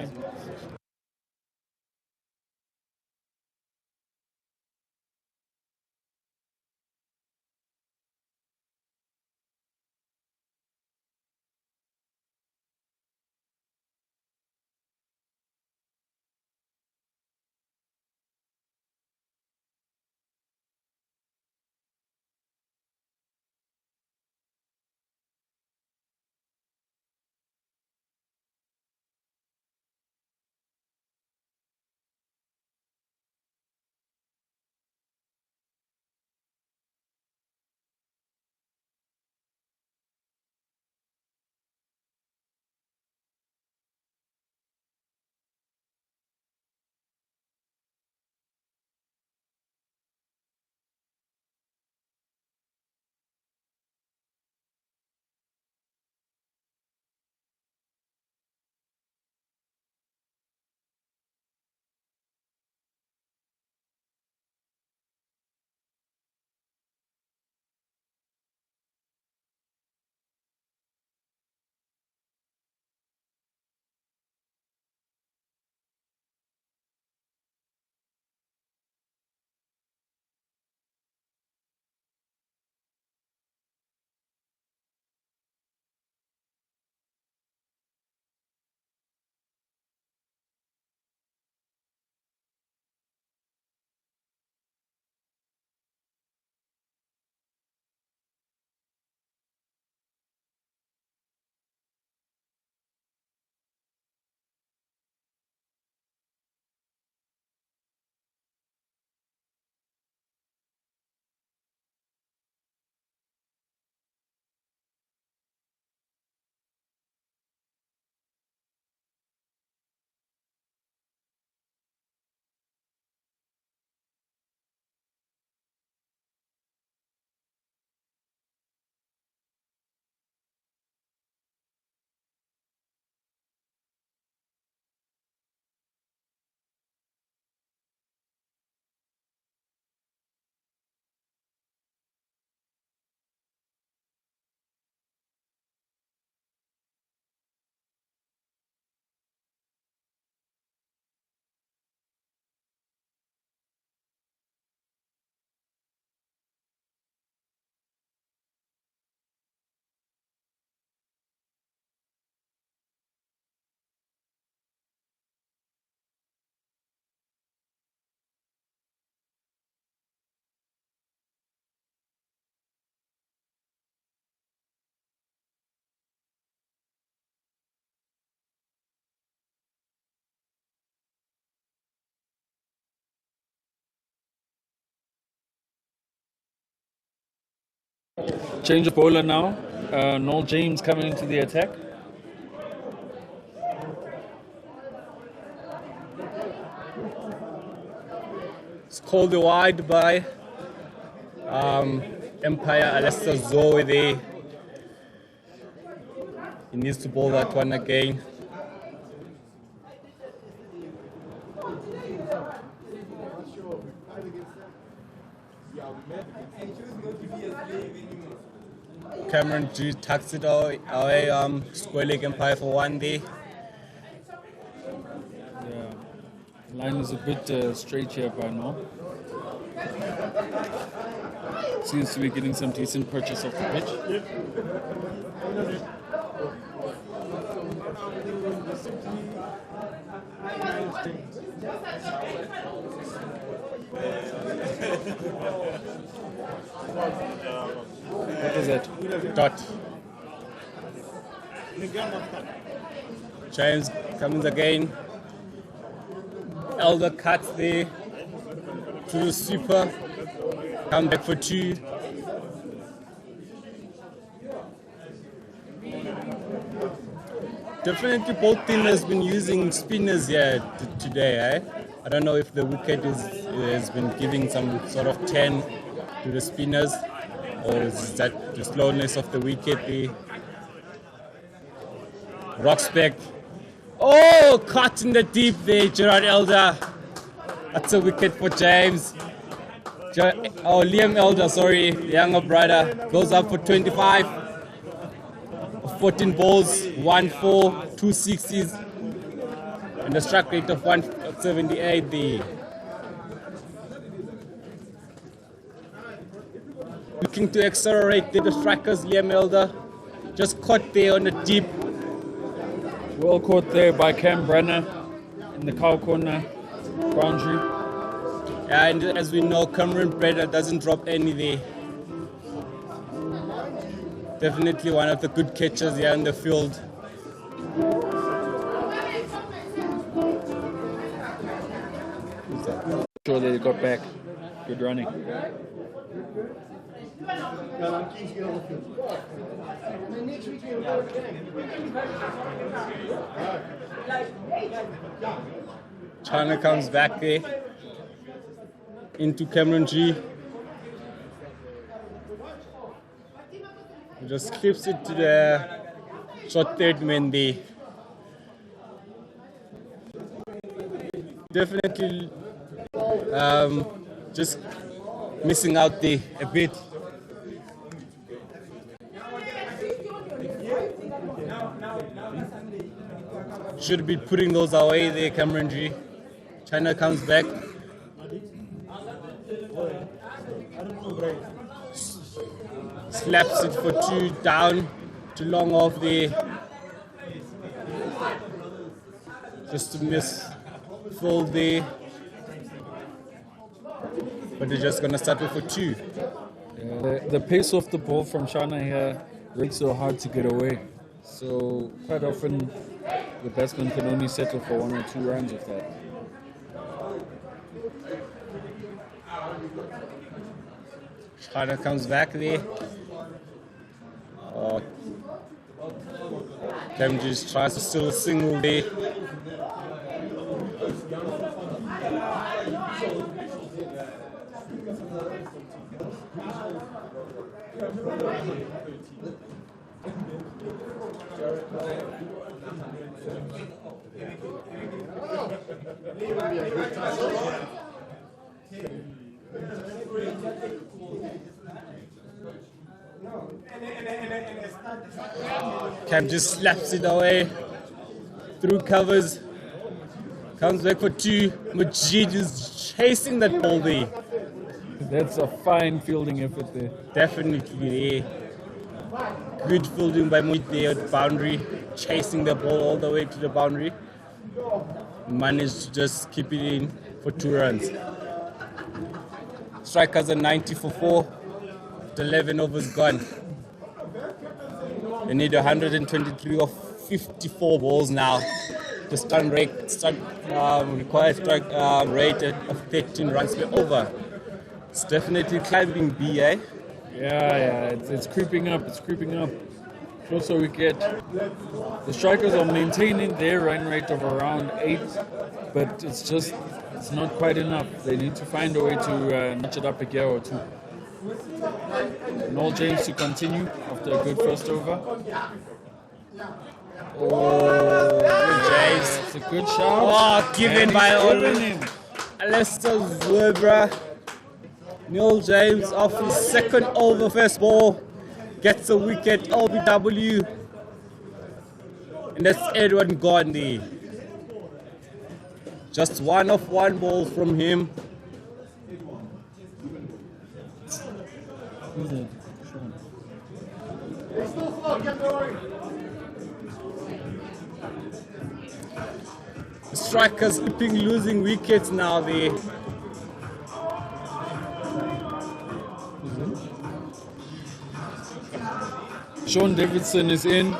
Change of bowler now. Noel James coming into the attack. It's called wide by Empire Alistair Zoe there. He needs to bowl that one again. Cameron G tucks it away, square leg Empire for one day. Yeah, line is a bit straight here by now. Seems to be getting some decent purchase off the pitch. What is that? Dot. James comes again. Elder cuts there to the super. Come back for two. Definitely both teams has been using spinners here today. I don't know if the wicket has been giving some sort of 10 to the spinners, or is that the slowness of the wicket? The Roxbeck. Oh, caught in the deep there, Gerard Elder. That's a wicket for James. Liam Elder, sorry, the younger brother, goes up for 25. 14 balls, 1-4, 2 sixes, and a strike rate of 178 there. Looking to accelerate the strikers, Liam Elder. Just caught there on the deep. Well caught there by Cam Brenner in the cow corner boundary. And as we know, Cameron Brenner doesn't drop any there. Definitely one of the good catchers here in the field. Sure they got back. Good running. China comes back there into Cameron G. He just clips it to the short third man there. Definitely just missing out there a bit. Should be putting those away there, Cameron G. China comes back. Slaps it for two, down, too long off there. Just to miss full there. But they're just going to settle for two. The pace of the ball from Shana here makes it so hard to get away. So quite often the batsman can only settle for 1 or 2 runs with that. Shana comes back there. Cam just tries to still single there. Cam just slaps it away through covers, comes back for two. Majid is chasing that ball there. That's a fine fielding effort there. Definitely there. Good fielding by Majid there at the boundary, chasing the ball all the way to the boundary. Managed to just keep it in for 2 runs. Strikers are 90 for 4. 11 overs gone. They need 123 of 54 balls now. The required strike rate of 13 runs per over. It's definitely climbing BA. Yeah, it's creeping up. It's creeping up. Closer we get. The strikers are maintaining their run rate of around 8, but it's not quite enough. They need to find a way to notch it up a gear or two. Noel James to continue after a good first over. Oh, James. It's a good shot. Oh, given by Given him. Lester Zebra. Neil James off his second over first ball. Gets a wicket, LBW. And that's Edwin Gandhi. Just one off one ball from him. The strikers keeping losing wickets now there. Sean Davidson is in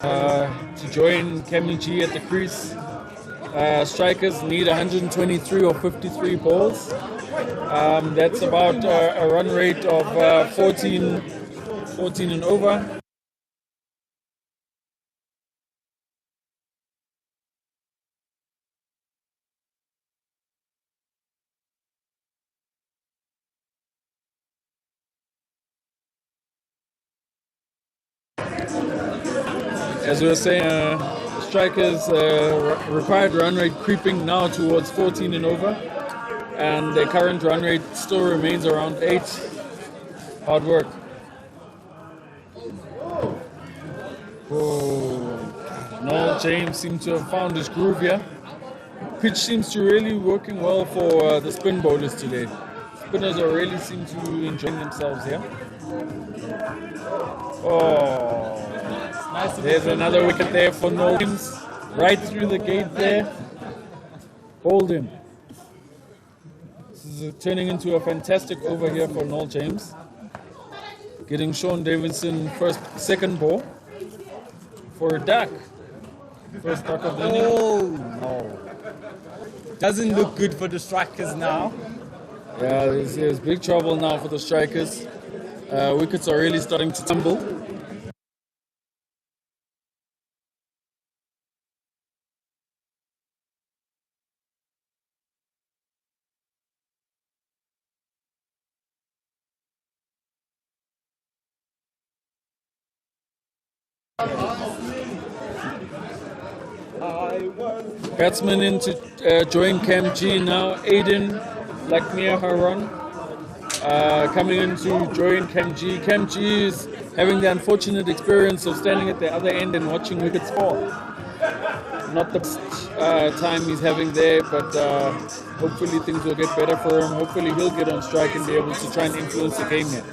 to join Kemi G at the crease. Strikers need 123 or 53 balls. That's about a run rate of 14 and over. As we were saying, strikers' required run rate creeping now towards 14 and over, and their current run rate still remains around 8. Hard work. Oh, Noel James seems to have found his groove here. Pitch seems to really be working well for the spin bowlers today. Spinners are really seem to be enjoying themselves here. Oh. There's another wicket there for Noel James. Right through the gate there. Hold him. This is turning into a fantastic over here for Noel James. Getting Sean Davidson second ball for a duck. First duck of the inning. Oh no. Doesn't look good for the strikers now. Yeah, there's big trouble now for the strikers. Wickets are really starting to tumble. Batsman in to join Cam G now. Aiden Lakmia Haran coming in to join Cam G. Cam G is having the unfortunate experience of standing at the other end and watching wickets fall. Not the best time he's having there, but hopefully things will get better for him. Hopefully he'll get on strike and be able to try and influence the game here.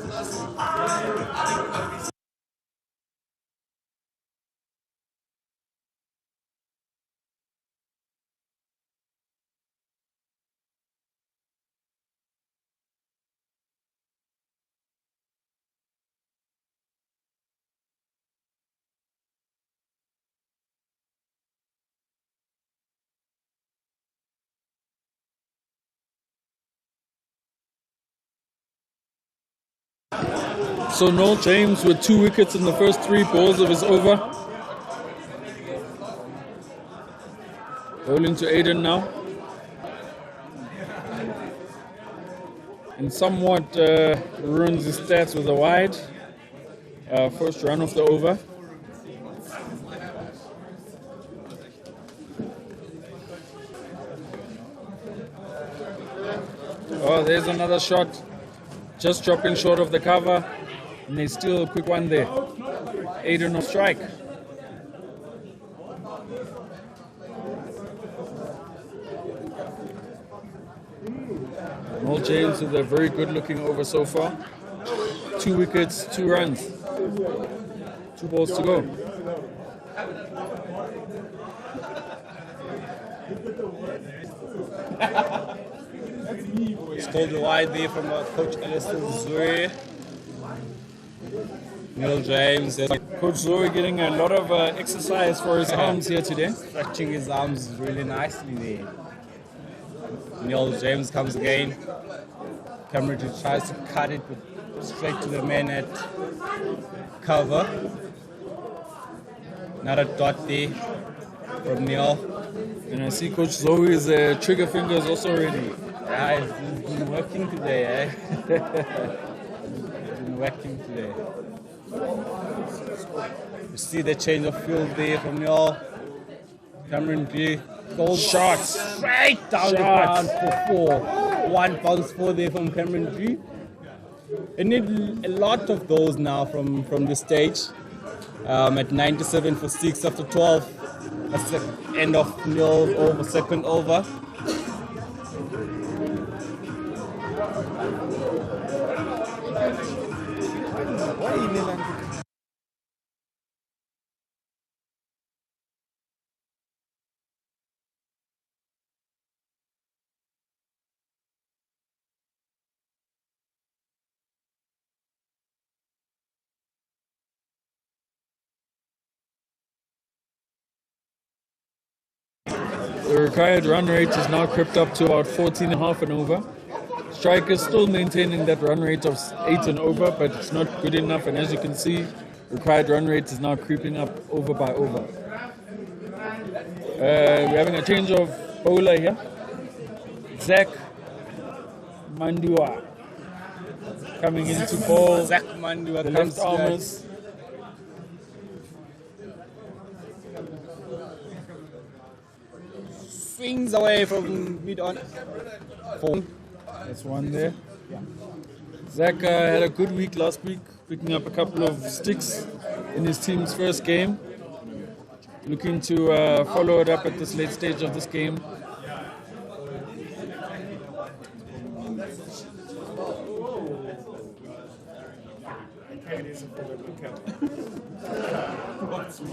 So Noel James with 2 wickets in the first 3 balls of his over. Bowling to Aiden now. And somewhat ruins his stats with a wide. First run of the over. Oh, there's another shot. Just dropping short of the cover. And there's still a quick one there. Aiden off strike. Noel James with a very good looking over so far. 2 wickets, 2 runs. 2 balls to go. Stole the wide there from Coach Alistair Zuri. Neil James. Coach Zoe getting a lot of exercise for his arms here today. Stretching his arms really nicely there. Neil James comes again. Cameron tries to cut it straight to the man at cover. Another dot there from Neil. And I see Coach Zoe's trigger finger is also ready. Yeah, he's been working today, eh? He's been working today. You see the change of field there from Neil. Cameron G. Gold shots straight down the ground for 4. 1 bounce 4 there from Cameron G. I need a lot of those now from this stage. At 97 for 6 after 12. That's the end of Neil over, second over. The required run rate is now crept up to about 14.5 and over. Strikers still maintaining that run rate of 8 and over, but it's not good enough. And as you can see, required run rate is now creeping up over by over. We're having a change of bowler here. Zach Mandiwa coming into ball. Zach Mandiwa The comes left armers. swings away from mid on. That's one there. Zach had a good week last week, picking up a couple of sticks in his team's first game. Looking to follow it up at this late stage of this game.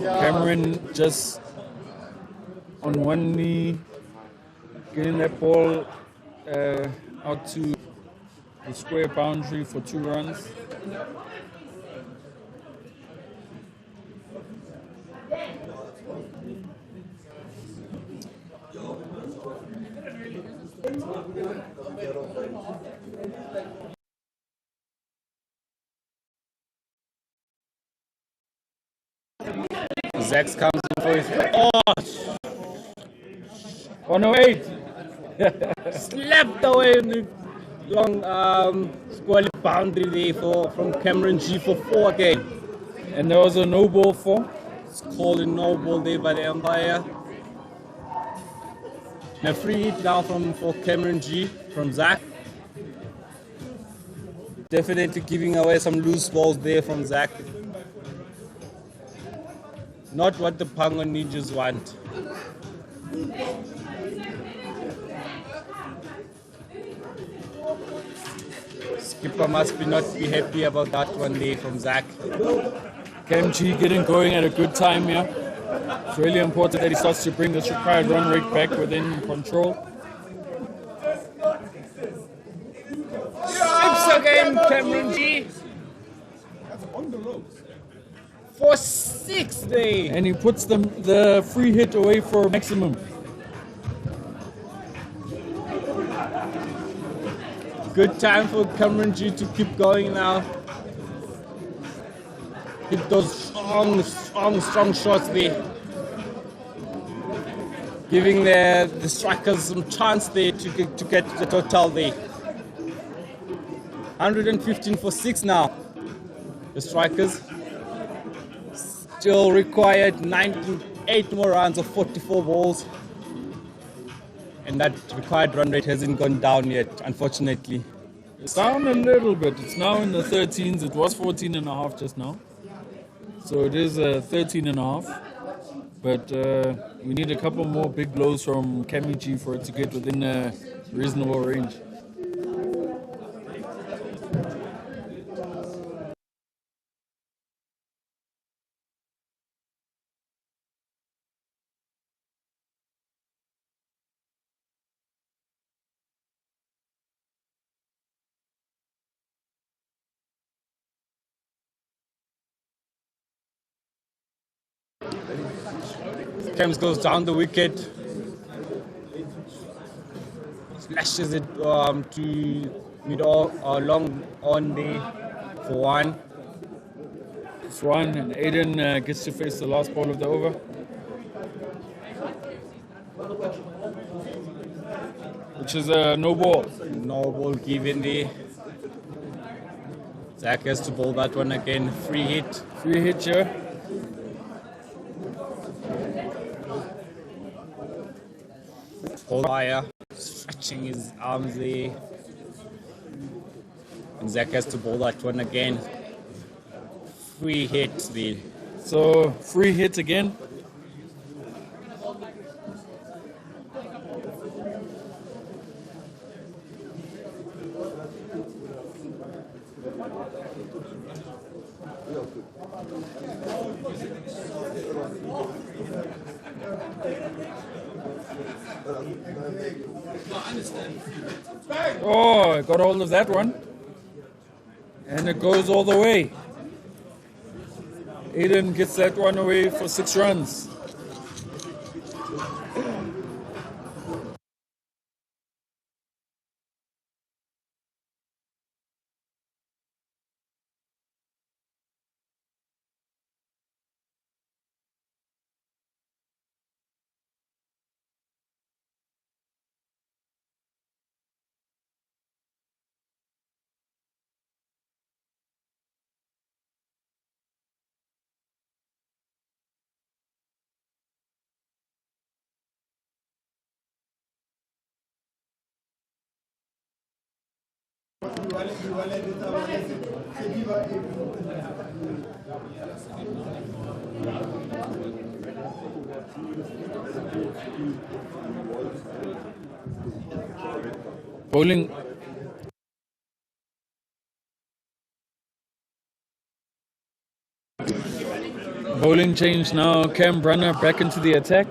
Cameron just on one knee, getting that ball out to the square boundary for 2 runs. Zach comes in for his 108. slapped away in the long squally boundary there from Cameron G for 4 again. And there was a no ball for. It's called a no ball there by the umpire. And a free hit now for Cameron G from Zach. Definitely giving away some loose balls there from Zach. Not what the Pango Ninjas want. Skipper must not be happy about that one there from Zach. Cam G getting going at a good time here. It's really important that he starts to bring this required run rate back within control. Slips again, Cameron G. For 6 there. And he puts the free hit away for maximum. Good time for Cameron G to keep going now. Hit those strong shots there. Giving the strikers some chance there to get the total there. 115 for 6 now. The strikers still required 8 more rounds of 44 balls. And that required run rate hasn't gone down yet, unfortunately. It's down a little bit. It's now in the 13s. It was 14.5 just now. So it is 13.5. But we need a couple more big blows from Kamichi for it to get within a reasonable range. James goes down the wicket. Flashes it to mid or long on there for one. It's one, and Aiden gets to face the last ball of the over. Which is a no ball. No ball given there. Zach has to bowl that one again. Free hit. Free hit here. Hold fire. Stretching his arms there. And Zach has to bowl that one again. Free hit there. So free hit again. Oh, I got hold of that one. And it goes all the way. Aiden gets that one away for 6 runs. Bowling. Bowling change now. Cam Brunner back into the attack.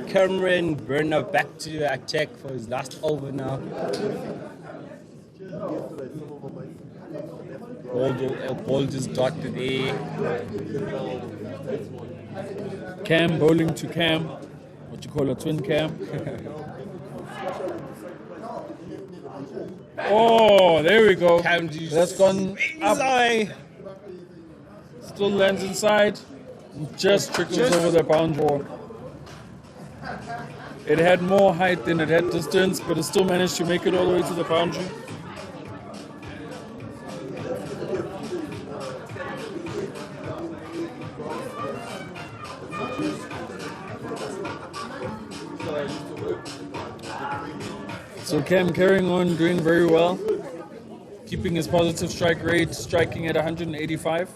Cameron Burner back to the attack for his last over now. Ball just dotted there. Cam bowling to Cam. What you call a twin Cam. Oh, there we go. Cam That's gone up. Still lands inside. Just trickles over the bound ball. It had more height than it had distance, but it still managed to make it all the way to the boundary. So Cam carrying on, doing very well. Keeping his positive strike rate, striking at 185.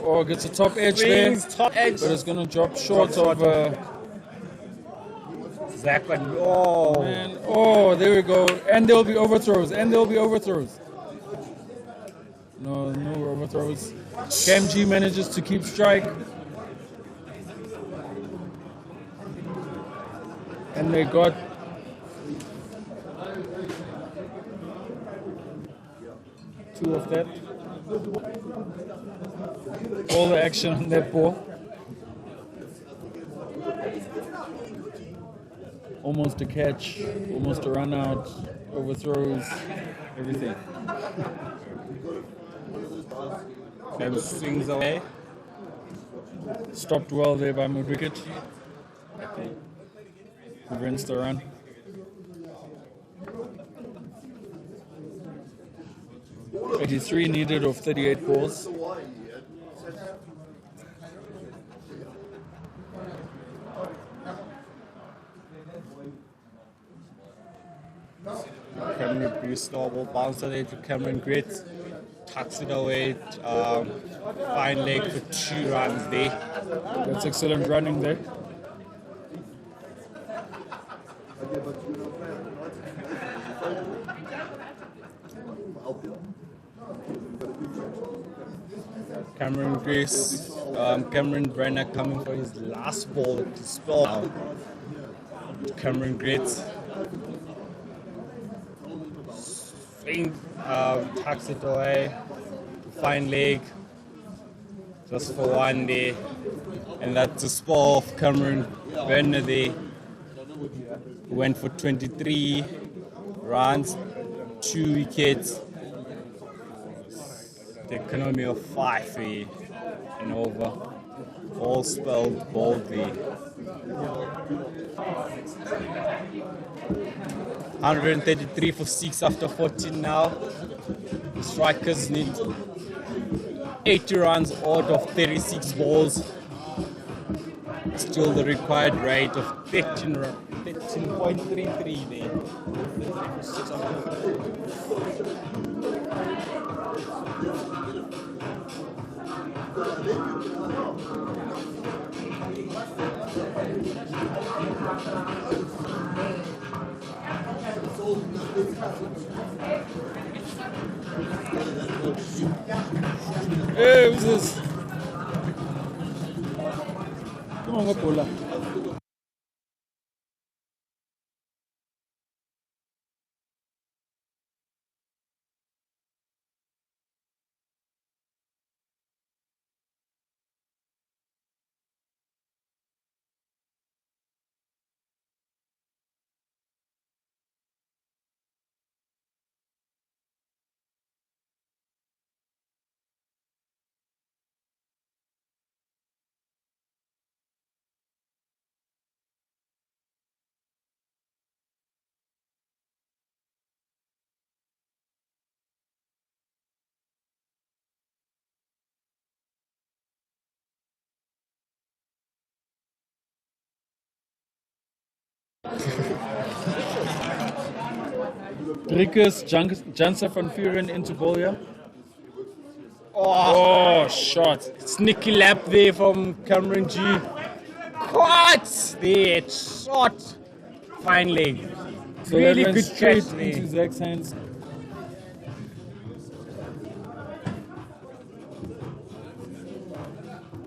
Oh, gets a top edge there, Top edge. but it's going to drop short of... Zach went, oh. And, oh, there we go. And there'll be overthrows. No overthrows. Cam G manages to keep strike. And they got... two of that. All the action on that ball. Almost a catch, almost a run out, overthrows, everything. Cam swings away. Stopped well there by mid-wicket. Prevents the run. .83 needed of 38 balls. Cameron Bruce snowball bouncer there to Cameron Grit. Tucks it away. Fine leg for 2 runs there. That's excellent running there. Cameron Grace, Cameron Brenner coming for his last ball to spell out. Cameron Grace. Tucks it away. Fine leg. Just for one day. And that's a spell of Cameron Brenner there. Went for 23 runs, 2 wickets. The economy of 5 and over. All spelled boldly. 133 for 6 after 14 now. The strikers need 80 runs out of 36 balls. Still the required rate of 13.33 there. Hey, who's this? Come on, Gopola. Rikus, Jansa van Vuren into Bolja. Oh, shot. Sneaky lap there from Cameron G. Caught there. Shot. Fine leg. So Really that went good straight catch there. into Zach's hands.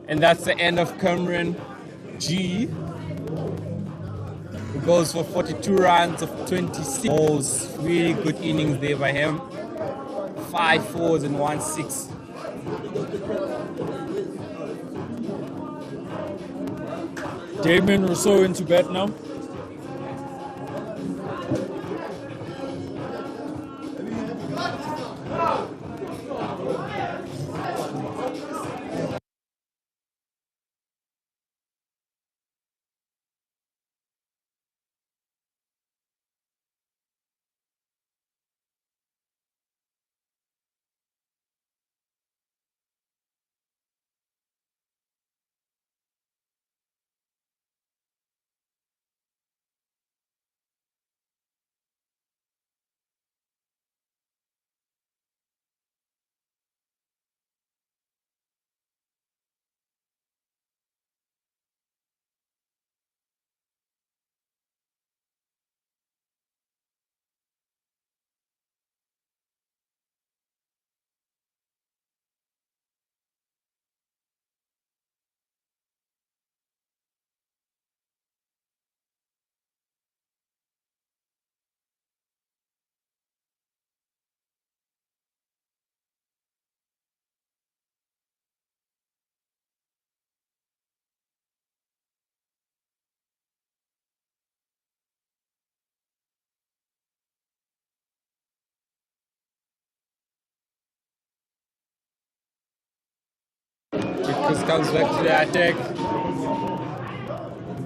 And that's the end of Cameron G. He goes for 42 runs of 26 balls. Really good innings there by him. 5 fours and 1 6. Damien Rousseau into bat now. Because comes back to the attack.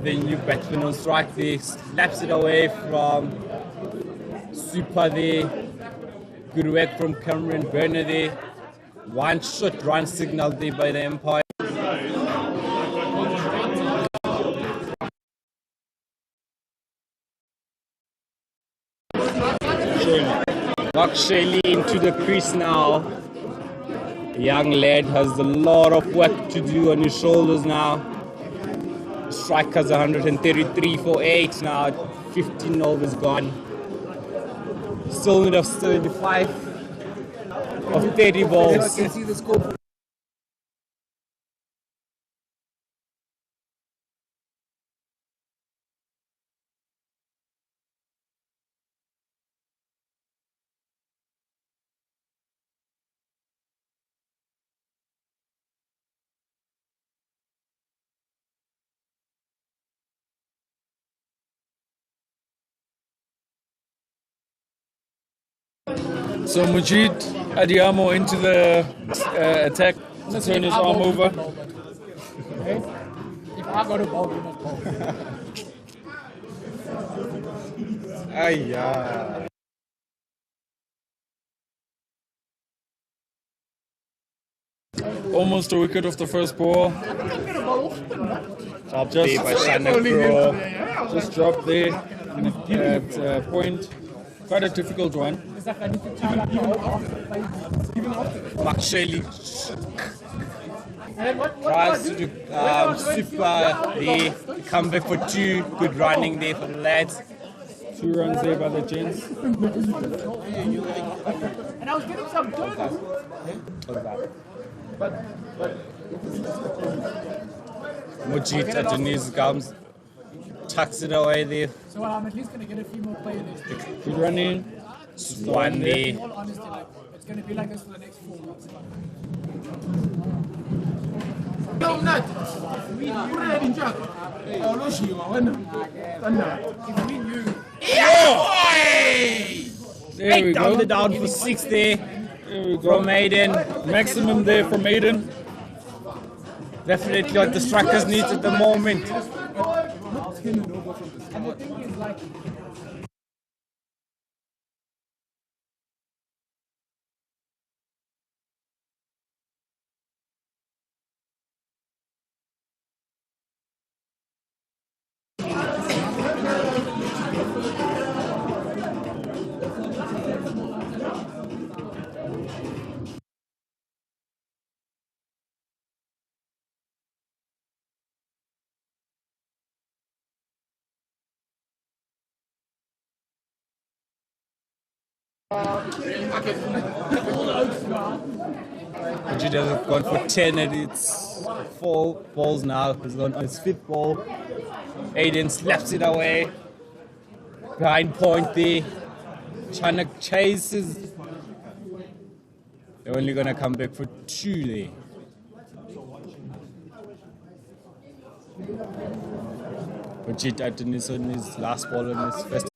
The new batsman on strike there. Slaps it away from Super there. Good work from Cameron Brenner there. 1 shot run signal there by the umpire. Mark Shelly into the crease now. The young lad has a lot of work to do on his shoulders now. Strikers 133 for 8 now. 15 overs gone. Still need of 75 of 30 balls. see the score. So Mujid Adiamo into the attack to turn his arm over. If I got a ball, you must ball. Almost a wicket off the first ball. Top day by Shannon Just dropped there at point. Quite a difficult one. Mark Shelley tries to do super there. Come back for 2. Good running there for the lads. 2 runs there by the gents. And I was getting some turns. Mujit Adonis comes, tucks it away there. So I'm at least going to get a few more players. Good running. One there. In all honesty, like, it's going to be like this for the next 4 months. No, not. We already in Jack. There we Down go. the down for 6 there There we go. from Maiden. Maximum there for Maiden. Definitely what the strikers need at the moment. Mujit has gone for 10 and it's 4 balls now. He's gone on his 5th ball. Aiden slaps it away. Behind point there. Chanak chases. They're only going to come back for 2 there. Mujit Adonis on his last ball on his first.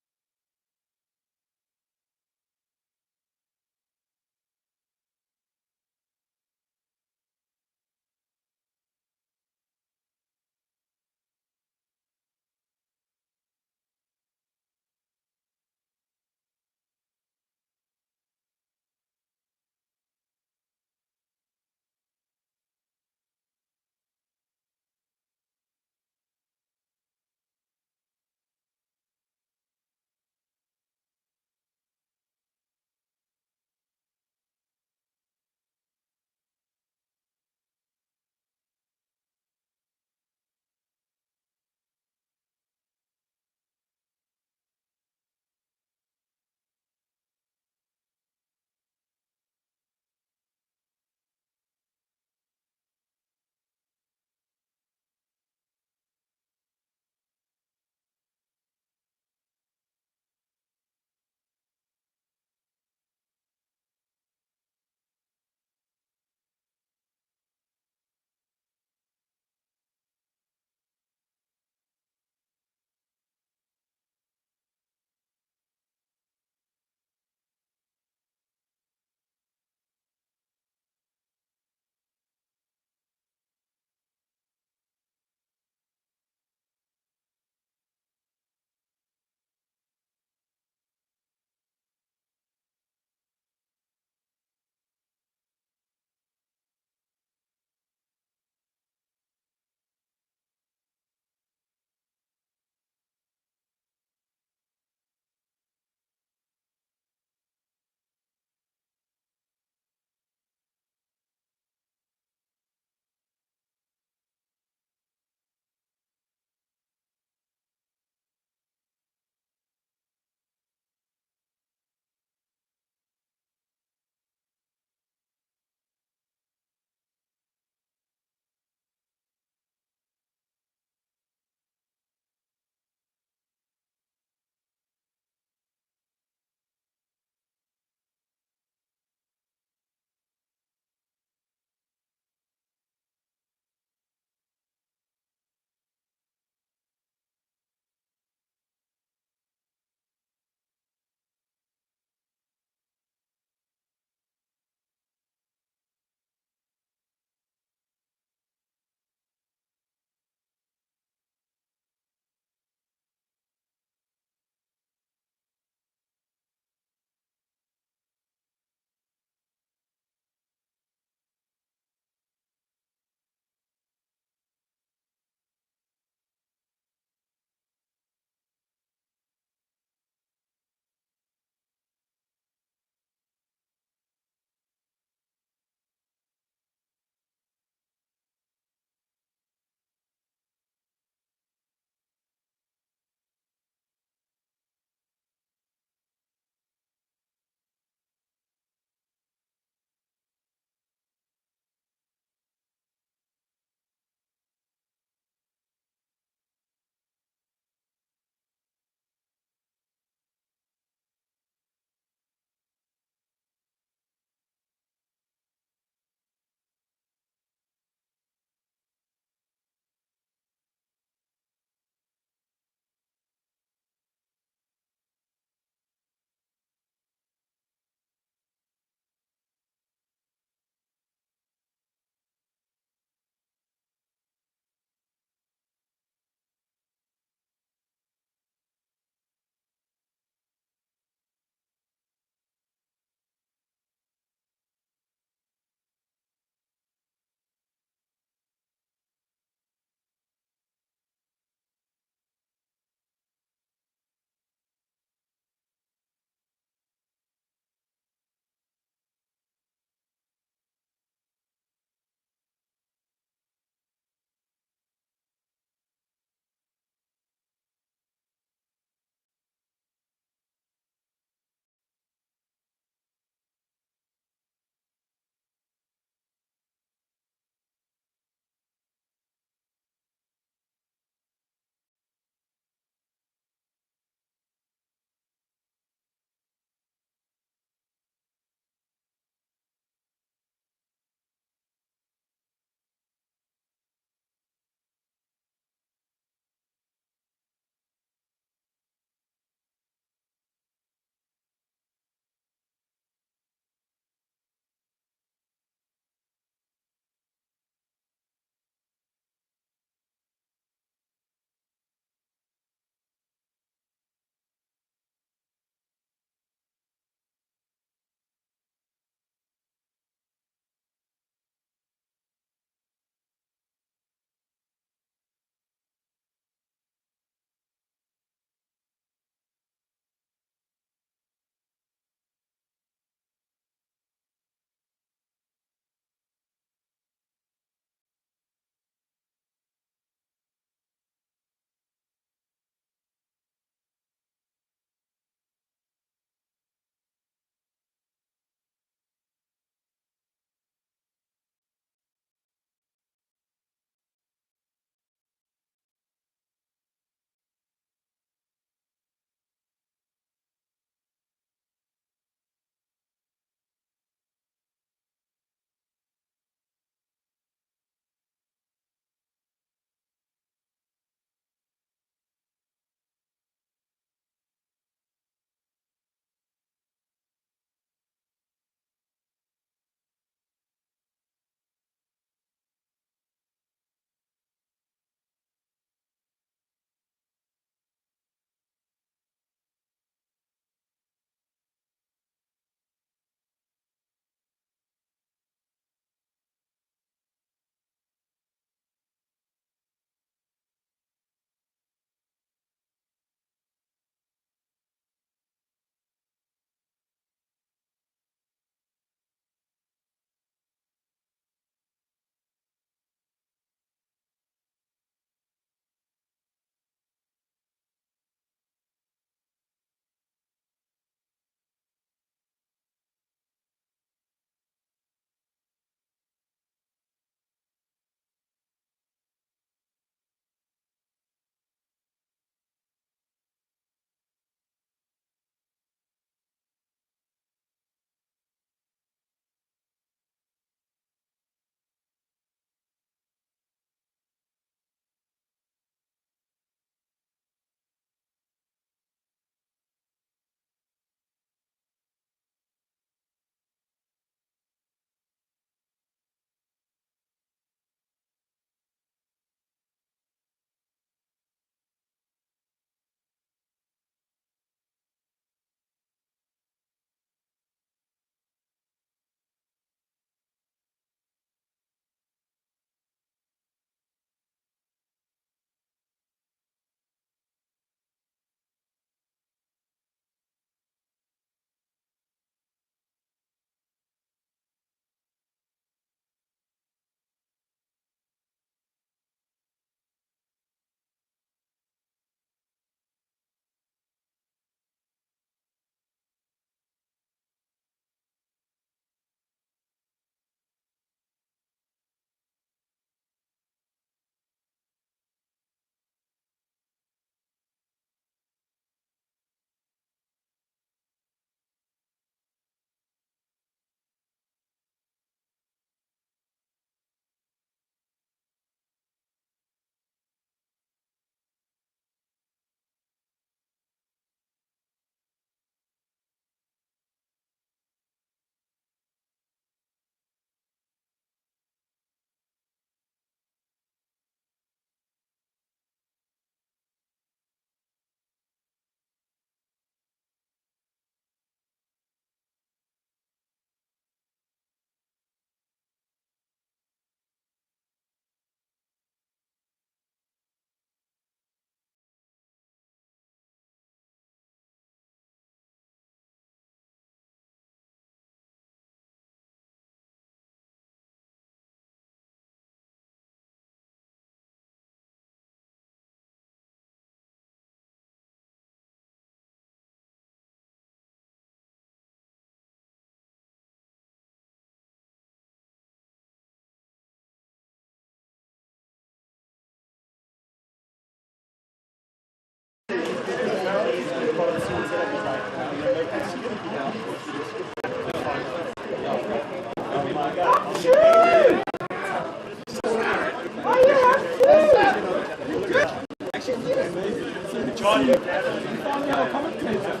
Finally have a commentator.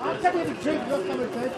I'll tell you the drink, your commentator.